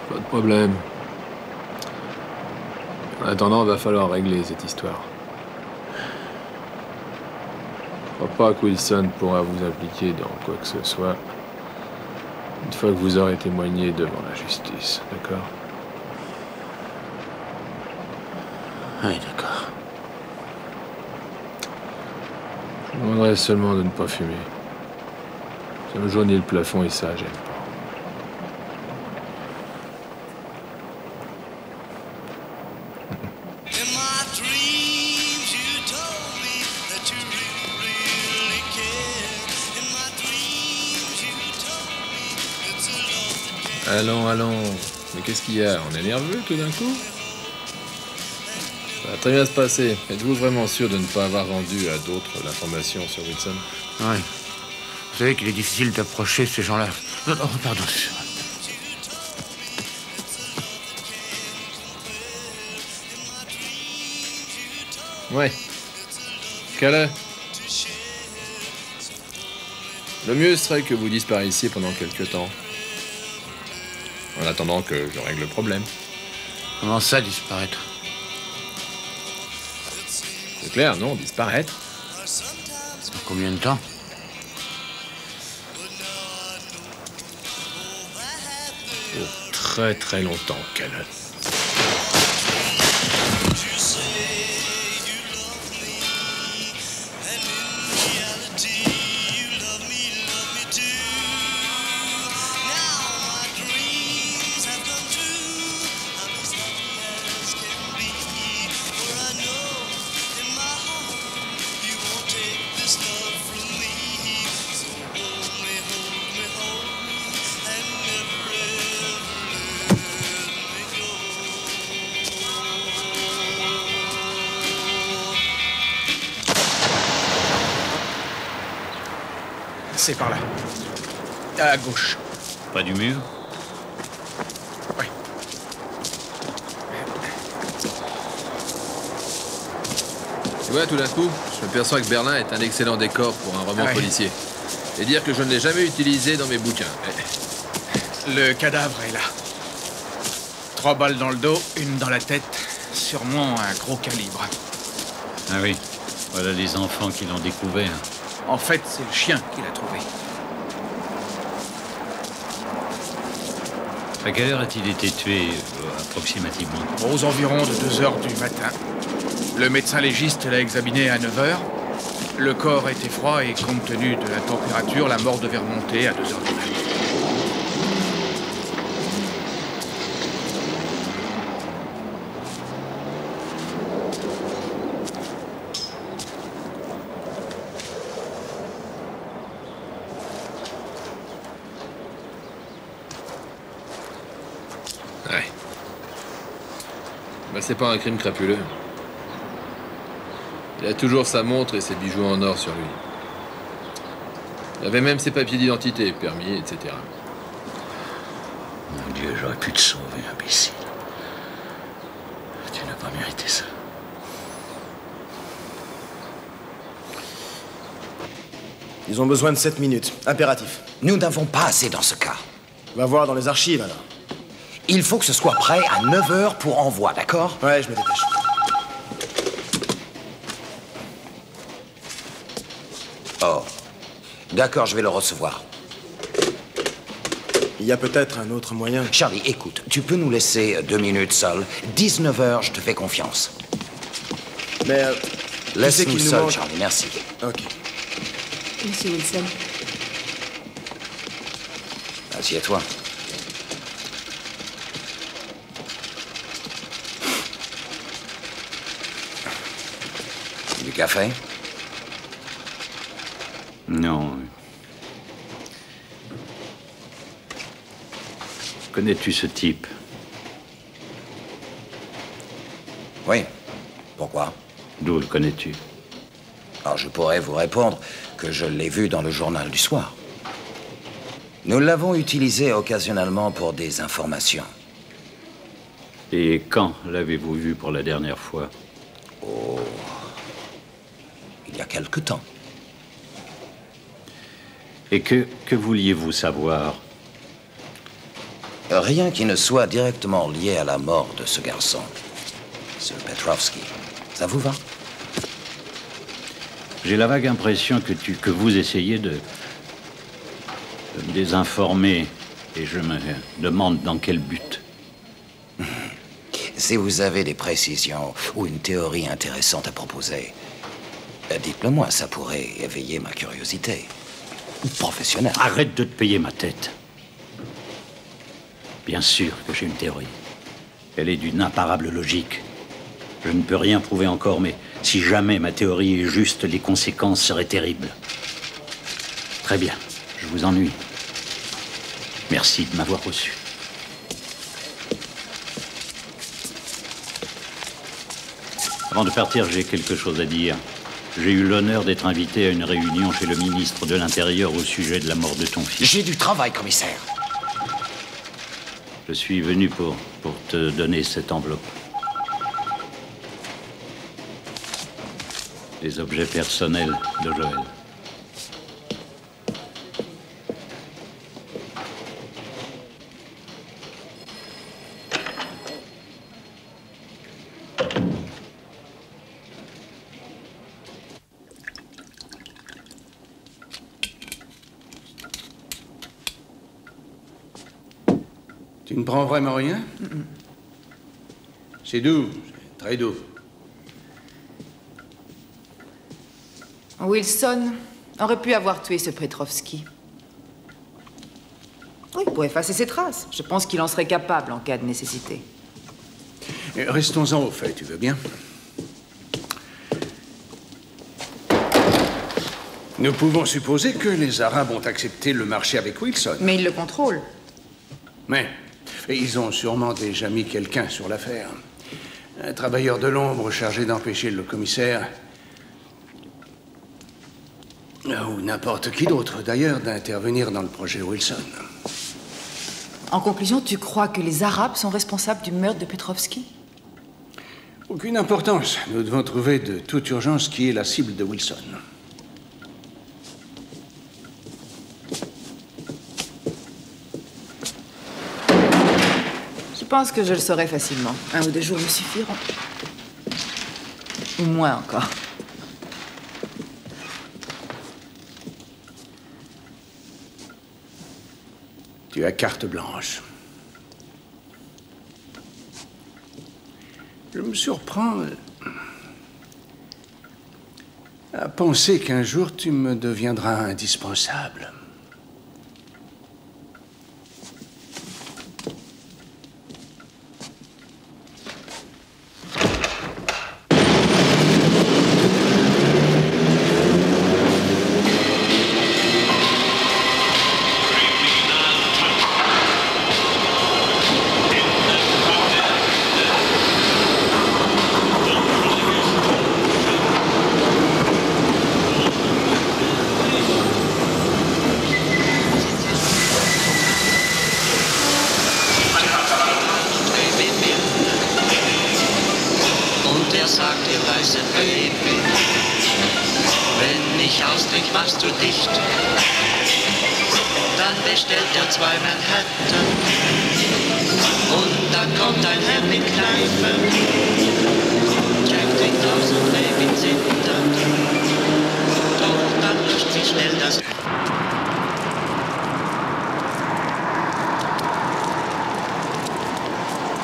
Pas de problème. En attendant, il va falloir régler cette histoire. Je crois pas que Wilson pourra vous impliquer dans quoi que ce soit une fois que vous aurez témoigné devant la justice, d'accord? Oui, d'accord. Je vous demanderai seulement de ne pas fumer. Ça me jaunit le plafond et ça, j'aime pas. Allons, allons. Mais qu'est-ce qu'il y a? On est nerveux tout d'un coup? Ça va très bien se passer. Êtes-vous vraiment sûr de ne pas avoir vendu à d'autres l'information sur Wilson? Oui. Vous savez qu'il est difficile d'approcher ces gens-là. Oh, pardon. Ouais. Qu'elle Le mieux serait que vous disparaissiez pendant quelques temps. En attendant que je règle le problème. Comment ça, disparaître? C'est clair, non? Disparaître. Pour combien de temps? Pour très très longtemps, Callan. C'est par là. À gauche. Pas du mur? Oui. Tu vois, tout d'un coup, je me perçois que Berlin est un excellent décor pour un roman policier. Et dire que je ne l'ai jamais utilisé dans mes bouquins. Le cadavre est là. 3 balles dans le dos, une dans la tête. Sûrement un gros calibre. Ah oui. Voilà les enfants qui l'ont découvert. En fait, c'est le chien qui l'a trouvé. À quelle heure a-t-il été tué, approximativement? Aux environs de 2 heures du matin. Le médecin légiste l'a examiné à 9 heures. Le corps était froid et compte tenu de la température, la mort devait remonter à 2 heures du matin. C'est pas un crime crapuleux. Il a toujours sa montre et ses bijoux en or sur lui. Il avait même ses papiers d'identité, permis, etc. Mon Dieu, j'aurais pu te sauver, imbécile. Tu n'as pas mérité ça. Ils ont besoin de 7 minutes. Impératif. Nous n'avons pas assez dans ce cas. Va voir dans les archives, alors. Il faut que ce soit prêt à 9 heures pour envoi, d'accord? Ouais, je me dépêche. Oh. D'accord, je vais le recevoir. Il y a peut-être un autre moyen. Charlie, écoute, tu peux nous laisser 2 minutes seuls. 19 heures, je te fais confiance. Mais... laisse-nous seuls, Charlie, merci. Ok. Monsieur Wilson. Assieds-toi. Du café? Non. Connais-tu ce type? Oui. Pourquoi? D'où le connais-tu? Alors, je pourrais vous répondre que je l'ai vu dans le journal du soir. Nous l'avons utilisé occasionnellement pour des informations. Et quand l'avez-vous vu pour la dernière fois? Oh, il y a quelque temps. Et que vouliez-vous savoir? Rien qui ne soit directement lié à la mort de ce garçon, ce Petrovski. Ça vous va? J'ai la vague impression que vous essayez de me désinformer, et je me demande dans quel but. Si vous avez des précisions ou une théorie intéressante à proposer, dites-le moi, ça pourrait éveiller ma curiosité. Professionnelle. Arrête de te payer ma tête. Bien sûr que j'ai une théorie. Elle est d'une imparable logique. Je ne peux rien prouver encore, mais si jamais ma théorie est juste, les conséquences seraient terribles. Très bien, je vous ennuie. Merci de m'avoir reçu. Avant de partir, j'ai quelque chose à dire. J'ai eu l'honneur d'être invité à une réunion chez le ministre de l'Intérieur au sujet de la mort de ton fils. J'ai du travail, commissaire. Je suis venu pour te donner cette enveloppe. Les objets personnels de Joël. Tu ne prends vraiment rien? C'est doux, c'est très doux. Wilson aurait pu avoir tué ce Petrovski. Oui, pour effacer ses traces. Je pense qu'il en serait capable en cas de nécessité. Restons-en au fait, tu veux bien? Nous pouvons supposer que les Arabes ont accepté le marché avec Wilson. Mais ils le contrôlent. Mais ils ont sûrement déjà mis quelqu'un sur l'affaire. Un travailleur de l'ombre chargé d'empêcher le commissaire... ou n'importe qui d'autre, d'ailleurs, d'intervenir dans le projet Wilson. En conclusion, tu crois que les Arabes sont responsables du meurtre de Petrovski? Aucune importance. Nous devons trouver de toute urgence qui est la cible de Wilson. Je pense que je le saurai facilement. 1 ou 2 jours me suffiront. Ou moins encore. Tu as carte blanche. Je me surprends à penser qu'un jour tu me deviendras indispensable.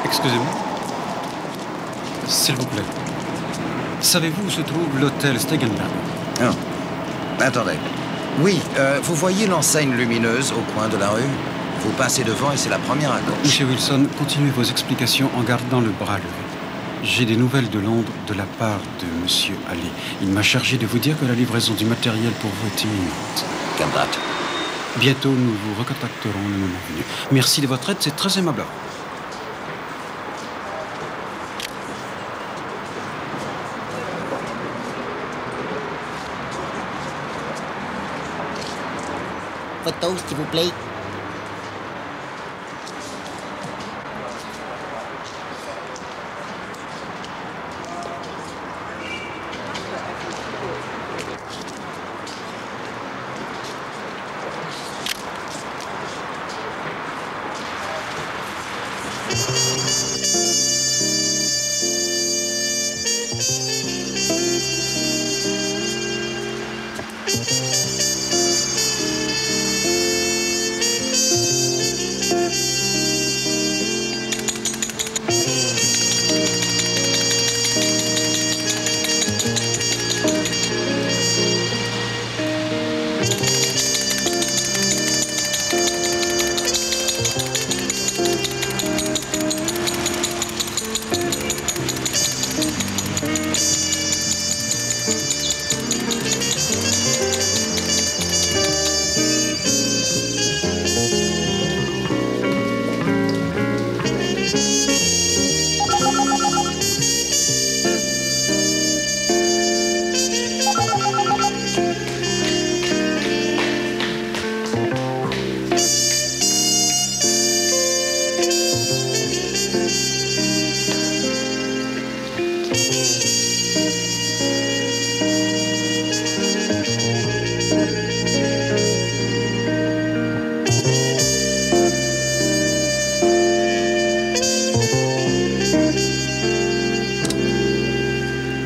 Excusez-moi. S'il vous plaît. Savez-vous où se trouve l'hôtel Stegenberg? Non. Attendez. Oui, vous voyez l'enseigne lumineuse au coin de la rue? Vous passez devant et c'est la première à gauche. Monsieur Wilson, continuez vos explications en gardant le bras levé. J'ai des nouvelles de Londres de la part de Monsieur Ali. Il m'a chargé de vous dire que la livraison du matériel pour vous est imminente. Quelle date? Bientôt, nous vous recontacterons le moment venu. Merci de votre aide, c'est très aimable. Photo, s'il vous plaît.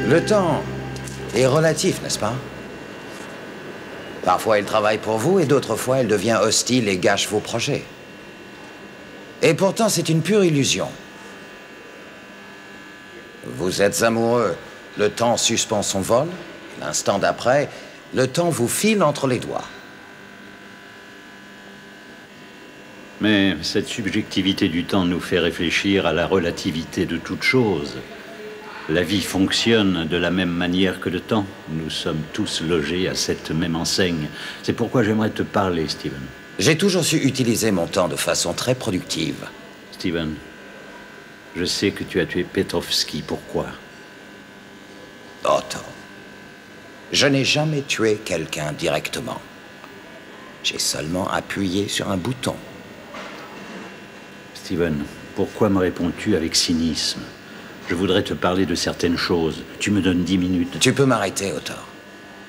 Le temps est relatif, n'est-ce pas? Parfois, il travaille pour vous et d'autres fois, il devient hostile et gâche vos projets. Et pourtant, c'est une pure illusion. Vous êtes amoureux, le temps suspend son vol. L'instant d'après, le temps vous file entre les doigts. Mais cette subjectivité du temps nous fait réfléchir à la relativité de toute chose. La vie fonctionne de la même manière que le temps. Nous sommes tous logés à cette même enseigne. C'est pourquoi j'aimerais te parler, Steven. J'ai toujours su utiliser mon temps de façon très productive. Steven, je sais que tu as tué Petrovski. Pourquoi? Otto, je n'ai jamais tué quelqu'un directement. J'ai seulement appuyé sur un bouton. Steven, pourquoi me réponds-tu avec cynisme? Je voudrais te parler de certaines choses. Tu me donnes 10 minutes. Tu peux m'arrêter, Otto.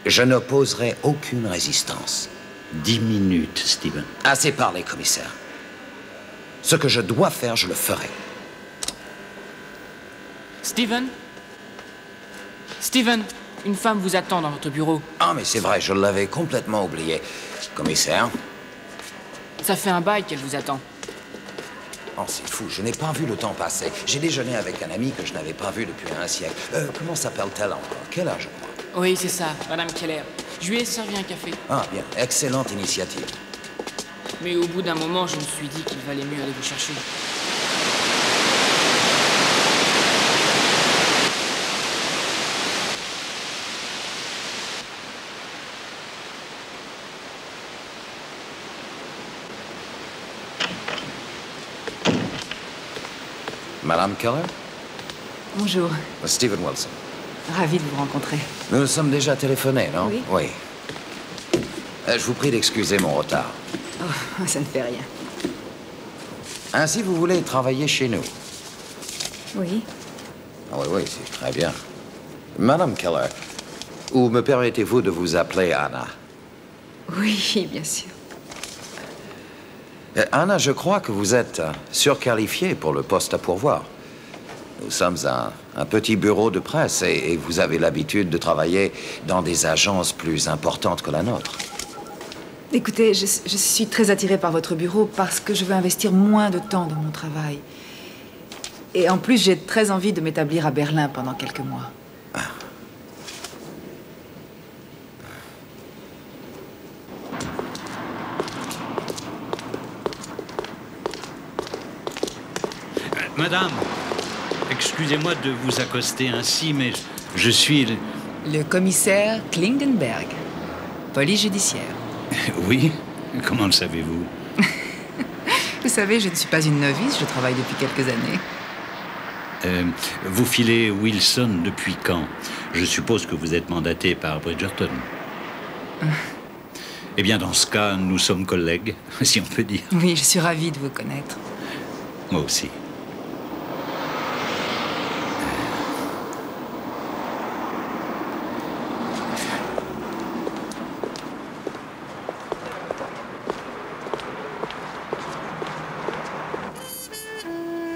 Je n'opposerai aucune résistance. 10 minutes, Steven. Assez parlé, commissaire. Ce que je dois faire, je le ferai. Steven? Steven, une femme vous attend dans votre bureau. Ah, mais c'est vrai, je l'avais complètement oublié. Commissaire? Ça fait un bail qu'elle vous attend. Oh, c'est fou, je n'ai pas vu le temps passer. J'ai déjeuné avec un ami que je n'avais pas vu depuis un siècle. Comment s'appelle-t-elle encore? Quel âge, je crois? Oui, c'est ça, Madame Keller. Je lui ai servi un café. Ah, bien, excellente initiative. Mais au bout d'un moment, je me suis dit qu'il valait mieux aller vous chercher. Madame Keller? Bonjour. Steven Wilson. Ravi de vous rencontrer. Nous nous sommes déjà téléphonés, non? Oui. Je vous prie d'excuser mon retard. Oh, ça ne fait rien. Ainsi, vous voulez travailler chez nous? Oui. Ah oui, c'est très bien. Madame Keller, ou me permettez-vous de vous appeler Anna? Oui, bien sûr. Anna, je crois que vous êtes surqualifiée pour le poste à pourvoir. Nous sommes un petit bureau de presse et vous avez l'habitude de travailler dans des agences plus importantes que la nôtre. Écoutez, je suis très attirée par votre bureau parce que je veux investir moins de temps dans mon travail. Et en plus, j'ai très envie de m'établir à Berlin pendant quelques mois. Madame, excusez-moi de vous accoster ainsi, mais je suis le commissaire Klingenberg, police judiciaire. Oui? Comment le savez-vous? Vous savez, je ne suis pas une novice, je travaille depuis quelques années. Vous filez Wilson depuis quand? Je suppose que vous êtes mandaté par Bridgerton. Eh bien, dans ce cas, nous sommes collègues, si on peut dire. Oui, je suis ravie de vous connaître. Moi aussi.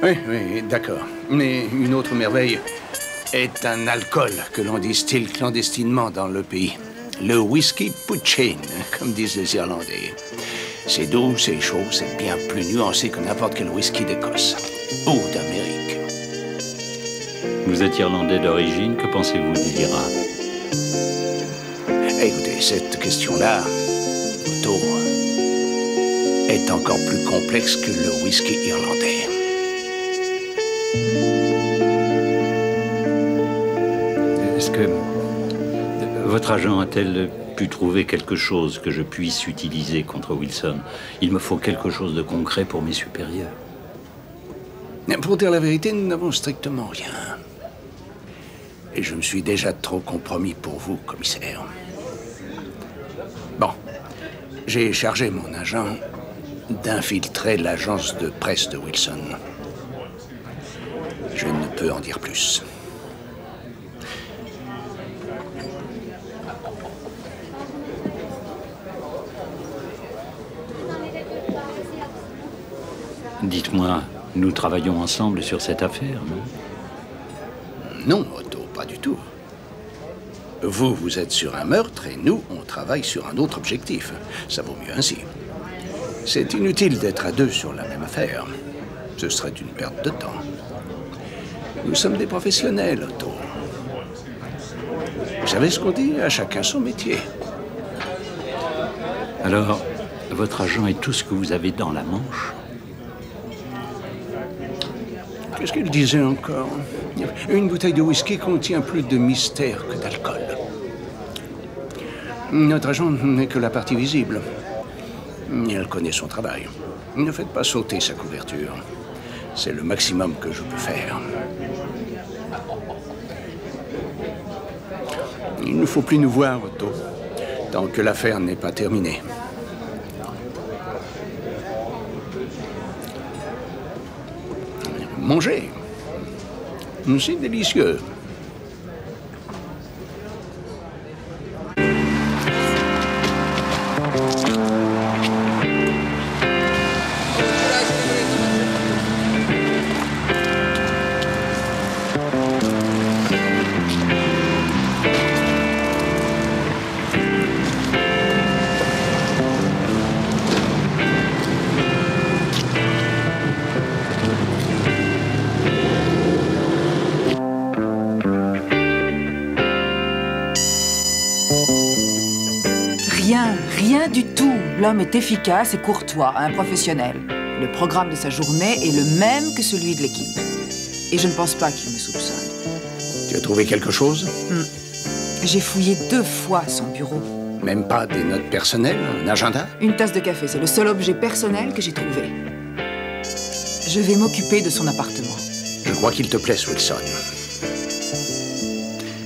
Oui, d'accord. Mais une autre merveille est un alcool que l'on distille clandestinement dans le pays. Le whisky Puccin, comme disent les Irlandais. C'est doux, c'est chaud, c'est bien plus nuancé que n'importe quel whisky d'Écosse ou d'Amérique. Vous êtes Irlandais d'origine, que pensez-vous des Iras? Écoutez, cette question-là, Otto, est encore plus complexe que le whisky irlandais. Est-ce que votre agent a-t-elle pu trouver quelque chose que je puisse utiliser contre Wilson? Il me faut quelque chose de concret pour mes supérieurs. Pour dire la vérité, nous n'avons strictement rien. Et je me suis déjà trop compromis pour vous, commissaire. Bon, j'ai chargé mon agent d'infiltrer l'agence de presse de Wilson. Je ne peux en dire plus. Dites-moi, nous travaillons ensemble sur cette affaire, non? Non, Otto, pas du tout. Vous, vous êtes sur un meurtre et nous, on travaille sur un autre objectif. Ça vaut mieux ainsi. C'est inutile d'être à deux sur la même affaire. Ce serait une perte de temps. Nous sommes des professionnels, Otto. Vous savez ce qu'on dit? À chacun son métier. Alors, votre agent est tout ce que vous avez dans la manche? Qu'est-ce qu'il disait encore? Une bouteille de whisky contient plus de mystère que d'alcool. Notre agent n'est que la partie visible. Elle connaît son travail. Ne faites pas sauter sa couverture. C'est le maximum que je peux faire. Il ne faut plus nous voir, Otto, tant que l'affaire n'est pas terminée. Mangez. C'est délicieux. Rien du tout. L'homme est efficace et courtois, un professionnel. Le programme de sa journée est le même que celui de l'équipe. Et je ne pense pas qu'il me soupçonne. Tu as trouvé quelque chose? J'ai fouillé 2 fois son bureau. Même pas des notes personnelles, un agenda? Une tasse de café, c'est le seul objet personnel que j'ai trouvé. Je vais m'occuper de son appartement. Je crois qu'il te plaît, Wilson.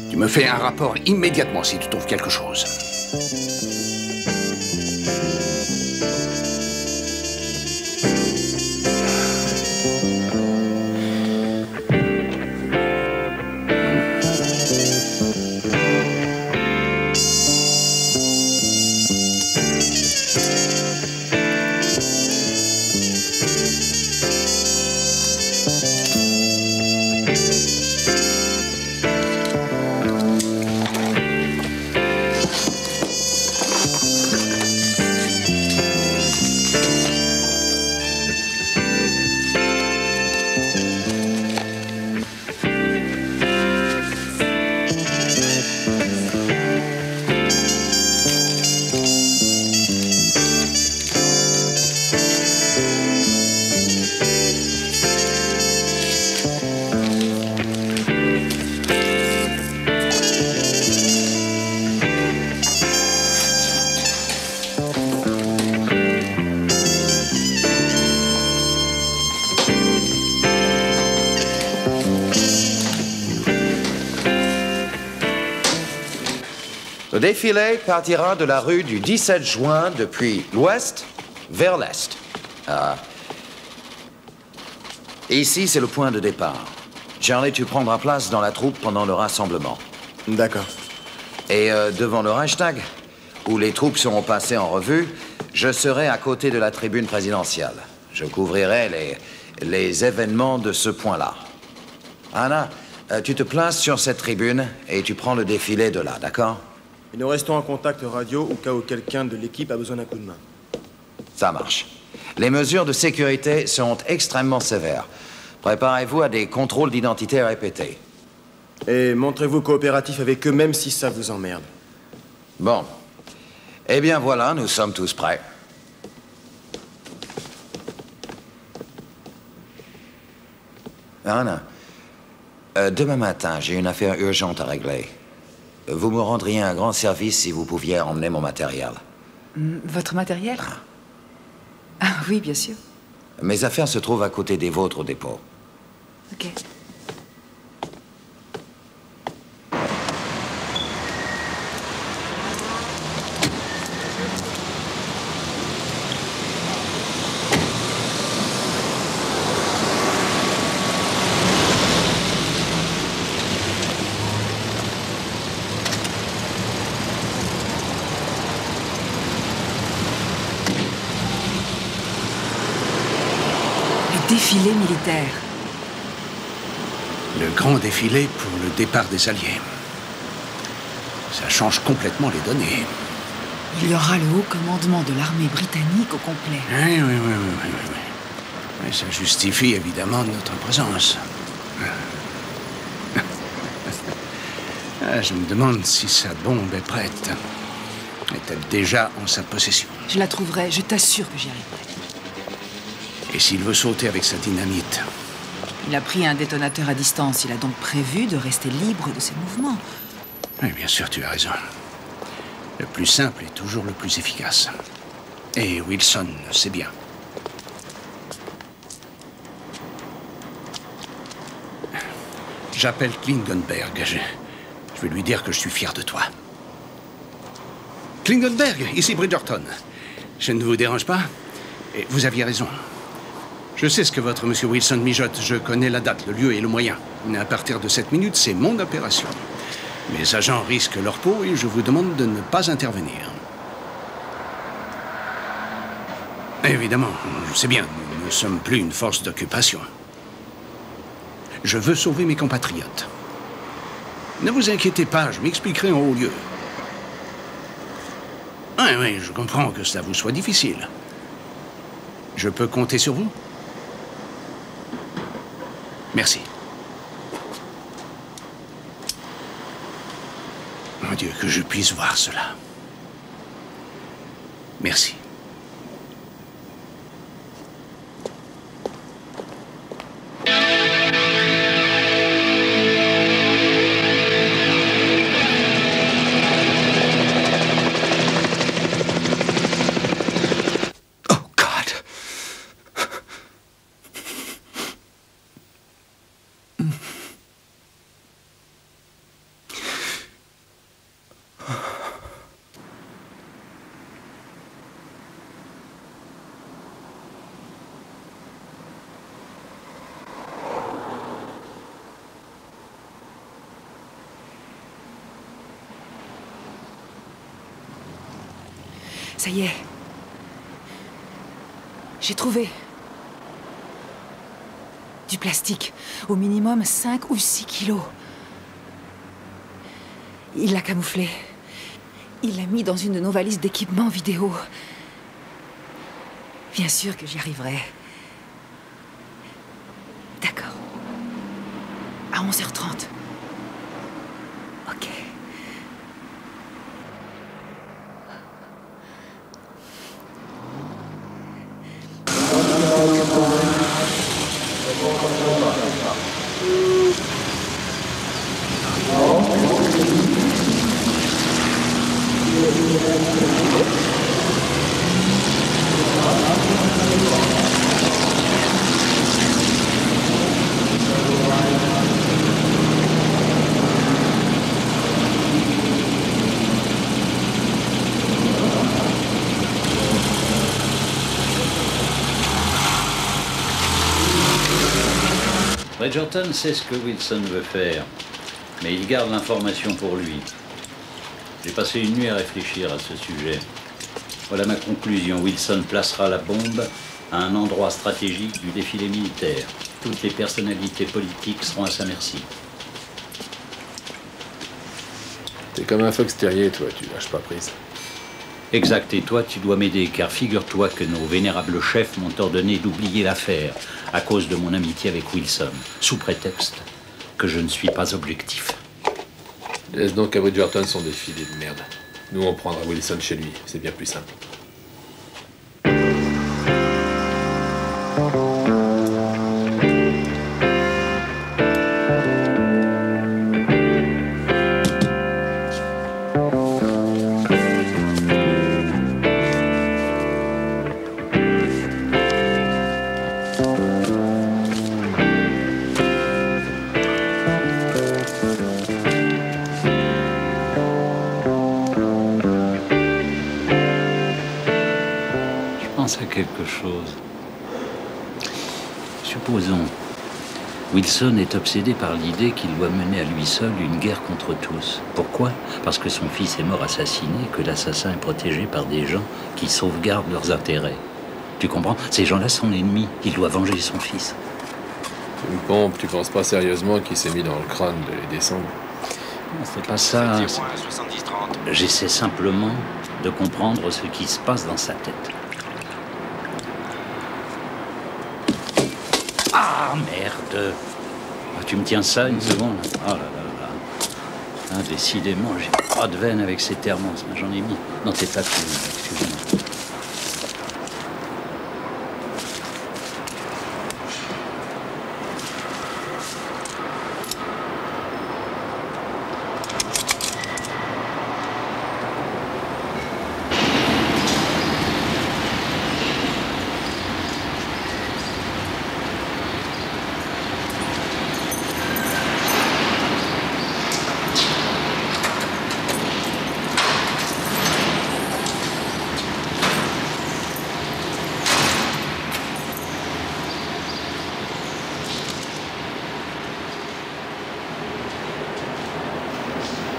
Tu me fais un rapport immédiatement si tu trouves quelque chose. Le défilé partira de la rue du 17 juin depuis l'ouest vers l'est. Ici, c'est le point de départ. Charlie, tu prendras place dans la troupe pendant le rassemblement. D'accord. Et devant le Reichstag, où les troupes seront passées en revue, je serai à côté de la tribune présidentielle. Je couvrirai les événements de ce point-là. Anna, tu te places sur cette tribune et tu prends le défilé de là, d'accord? Et nous restons en contact radio au cas où quelqu'un de l'équipe a besoin d'un coup de main. Ça marche. Les mesures de sécurité seront extrêmement sévères. Préparez-vous à des contrôles d'identité répétés. Et montrez-vous coopératif avec eux, même si ça vous emmerde. Bon. Eh bien voilà, nous sommes tous prêts. Anna, demain matin, j'ai une affaire urgente à régler. Vous me rendriez un grand service si vous pouviez emmener mon matériel. Votre matériel? Ah oui, bien sûr. Mes affaires se trouvent à côté des vôtres au dépôt. Ok. Défilé militaire. Le grand défilé pour le départ des Alliés. Ça change complètement les données. Il y aura le haut commandement de l'armée britannique au complet. Oui. Oui, ça justifie évidemment notre présence. Je me demande si sa bombe est prête. Est-elle déjà en sa possession? Je la trouverai, je t'assure que j'y arriverai. Et s'il veut sauter avec sa dynamite? Il a pris un détonateur à distance. Il a donc prévu de rester libre de ses mouvements. Oui, bien sûr, tu as raison. Le plus simple est toujours le plus efficace. Et Wilson le sait bien. J'appelle Klingenberg. Je vais lui dire que je suis fier de toi. Klingenberg, ici Bridgerton. Je ne vous dérange pas? Et vous aviez raison. Je sais ce que votre monsieur Wilson mijote. Je connais la date, le lieu et le moyen. Mais à partir de cette minute, c'est mon opération. Mes agents risquent leur peau et je vous demande de ne pas intervenir. Évidemment, je sais bien, nous ne sommes plus une force d'occupation. Je veux sauver mes compatriotes. Ne vous inquiétez pas, je m'expliquerai en haut lieu. Oui, je comprends que cela vous soit difficile. Je peux compter sur vous? Merci. Mon Dieu, que je puisse voir cela. Merci. Ça y est. J'ai trouvé. Du plastique. Au minimum 5 ou 6 kilos. Il l'a camouflé. Il l'a mis dans une de nos valises d'équipement vidéo. Bien sûr que j'y arriverai. D'accord. À 11h30. Ok. Bridgerton sait ce que Wilson veut faire, mais il garde l'information pour lui. J'ai passé une nuit à réfléchir à ce sujet. Voilà ma conclusion. Wilson placera la bombe à un endroit stratégique du défilé militaire. Toutes les personnalités politiques seront à sa merci. T'es comme un fox terrier, toi, tu lâches pas prise. Exact, et toi, tu dois m'aider, car figure-toi que nos vénérables chefs m'ont ordonné d'oublier l'affaire à cause de mon amitié avec Wilson, sous prétexte que je ne suis pas objectif. Laisse donc à Bridgerton son défilé de merde. Nous, on prendra Wilson chez lui, c'est bien plus simple. À quelque chose. Supposons, Wilson est obsédé par l'idée qu'il doit mener à lui seul une guerre contre tous. Pourquoi? Parce que son fils est mort assassiné, que l'assassin est protégé par des gens qui sauvegardent leurs intérêts. Tu comprends? Ces gens-là sont ennemis. Il doit venger son fils. Une pompe, tu penses pas sérieusement qu'il s'est mis dans le crâne de les descendre? C'est pas ça. J'essaie simplement de comprendre ce qui se passe dans sa tête. Ah, merde! Ah, tu me tiens ça une seconde? Oh là là là. Ah, décidément, j'ai pas de veine avec ces thermos. J'en ai mis dans tes papiers, excusez-moi.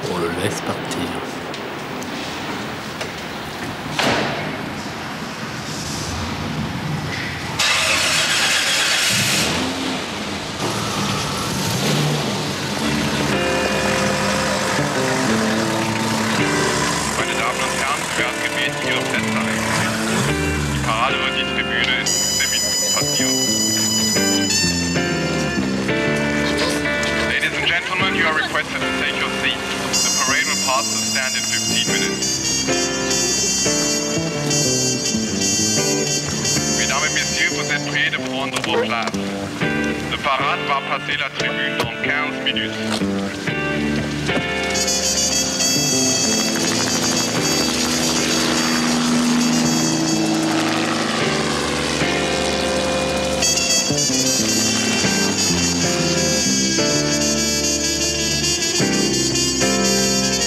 On le laisse partir. Meine Damen und Herren, Sie werden gebeten, Ihre Plätze einzunehmen. Die Parade wird die Tribüne in 15 Minuten passieren. Ladies and gentlemen, you are requested to take your seats. The parade will pass the stand in 15 minutes. Mesdames et messieurs, vous êtes priés de prendre vos places. Le parade va passer la tribune dans 15 minutes.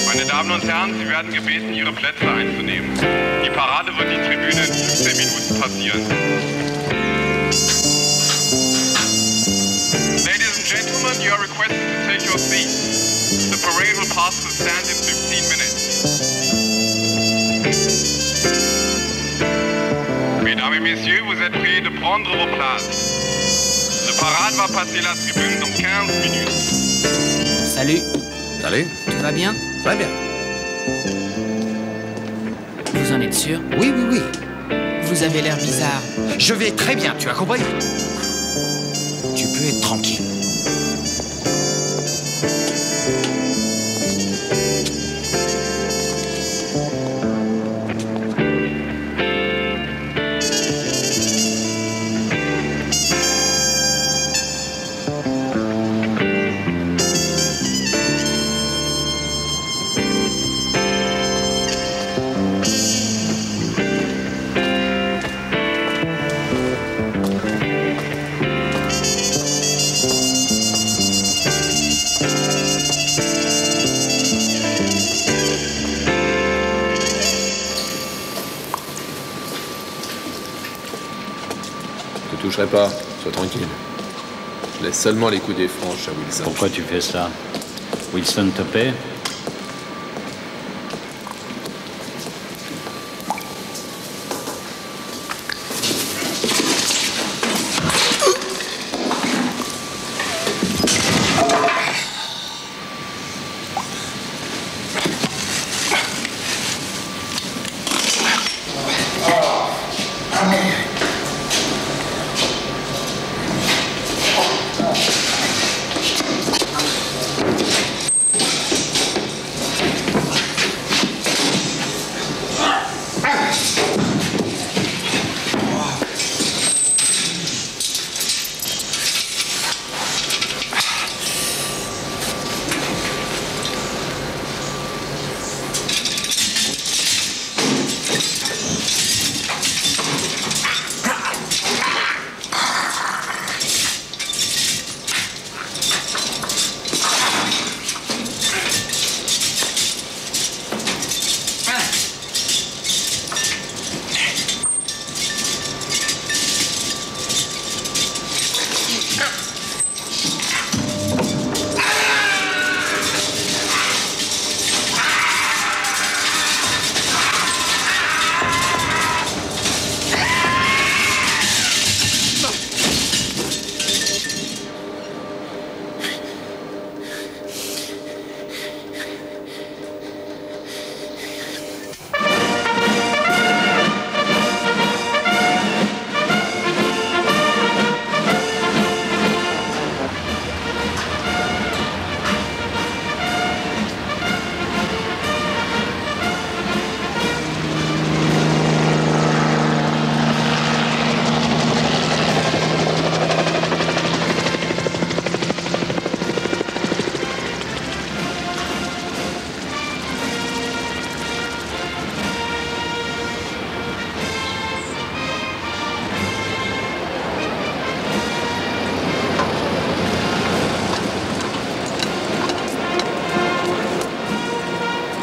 Meine Damen und Herren, Sie werden gebeten, Ihre Plätze einzunehmen. Die Parade wird die Tribüne in 15 Minuten passieren. Ladies and gentlemen, you are requested to take your seats. The parade will pass the stand in 15 minutes. Mesdames et messieurs, vous êtes priés de prendre vos places. Le parade va passer la tribune dans 15 minutes. Salut. Salut. Tout va bien? Très bien. Vous en êtes sûr? Oui, oui, oui. Vous avez l'air bizarre. Je vais très bien, tu as compris? Tu peux être tranquille. Je te toucherai pas, sois tranquille. Je laisse seulement les coups des franches à Wilson. Pourquoi tu fais ça? Wilson te paie?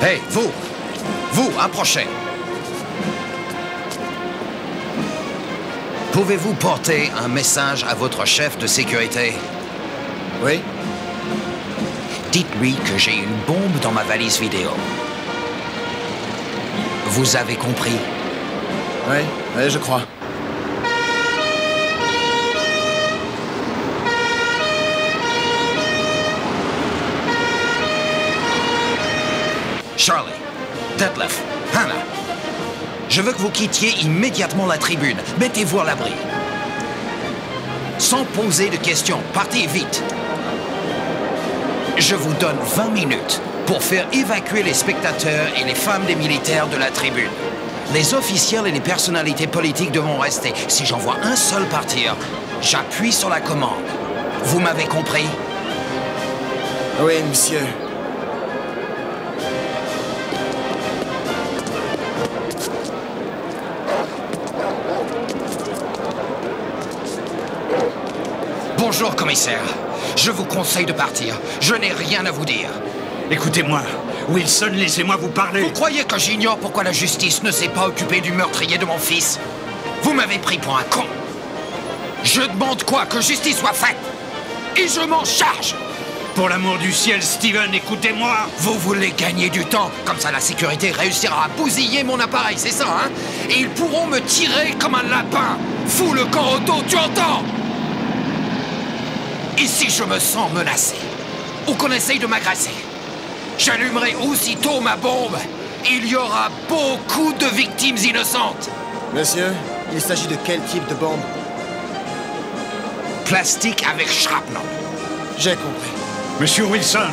Hey, vous! Vous, approchez! Pouvez-vous porter un message à votre chef de sécurité? Oui? Dites-lui que j'ai une bombe dans ma valise vidéo. Vous avez compris? Oui, je crois. Charlie, Detlef, Hannah, je veux que vous quittiez immédiatement la tribune. Mettez-vous à l'abri. Sans poser de questions, partez vite. Je vous donne 20 minutes pour faire évacuer les spectateurs et les femmes des militaires de la tribune. Les officiels et les personnalités politiques devront rester. Si j'en vois un seul partir, j'appuie sur la commande. Vous m'avez compris? Oui, monsieur. Bonjour, commissaire. Je vous conseille de partir. Je n'ai rien à vous dire. Écoutez-moi. Wilson, laissez-moi vous parler. Vous croyez que j'ignore pourquoi la justice ne s'est pas occupée du meurtrier de mon fils? Vous m'avez pris pour un con. Je demande quoi? Que justice soit faite. Et je m'en charge. Pour l'amour du ciel, Steven, écoutez-moi. Vous voulez gagner du temps. Comme ça, la sécurité réussira à bousiller mon appareil, c'est ça, hein? Et ils pourront me tirer comme un lapin. Fous le camp au dos, tu entends? Et si je me sens menacé, ou qu'on essaye de m'agresser, j'allumerai aussitôt ma bombe. Il y aura beaucoup de victimes innocentes. Monsieur, il s'agit de quel type de bombe? Plastique avec shrapnel. J'ai compris. Monsieur Wilson.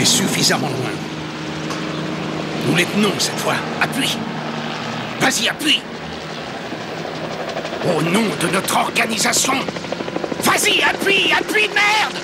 Suffisamment loin. Nous les tenons cette fois. Appuie. Vas-y, appuie. Au nom de notre organisation. Vas-y, appuie, appuie, merde!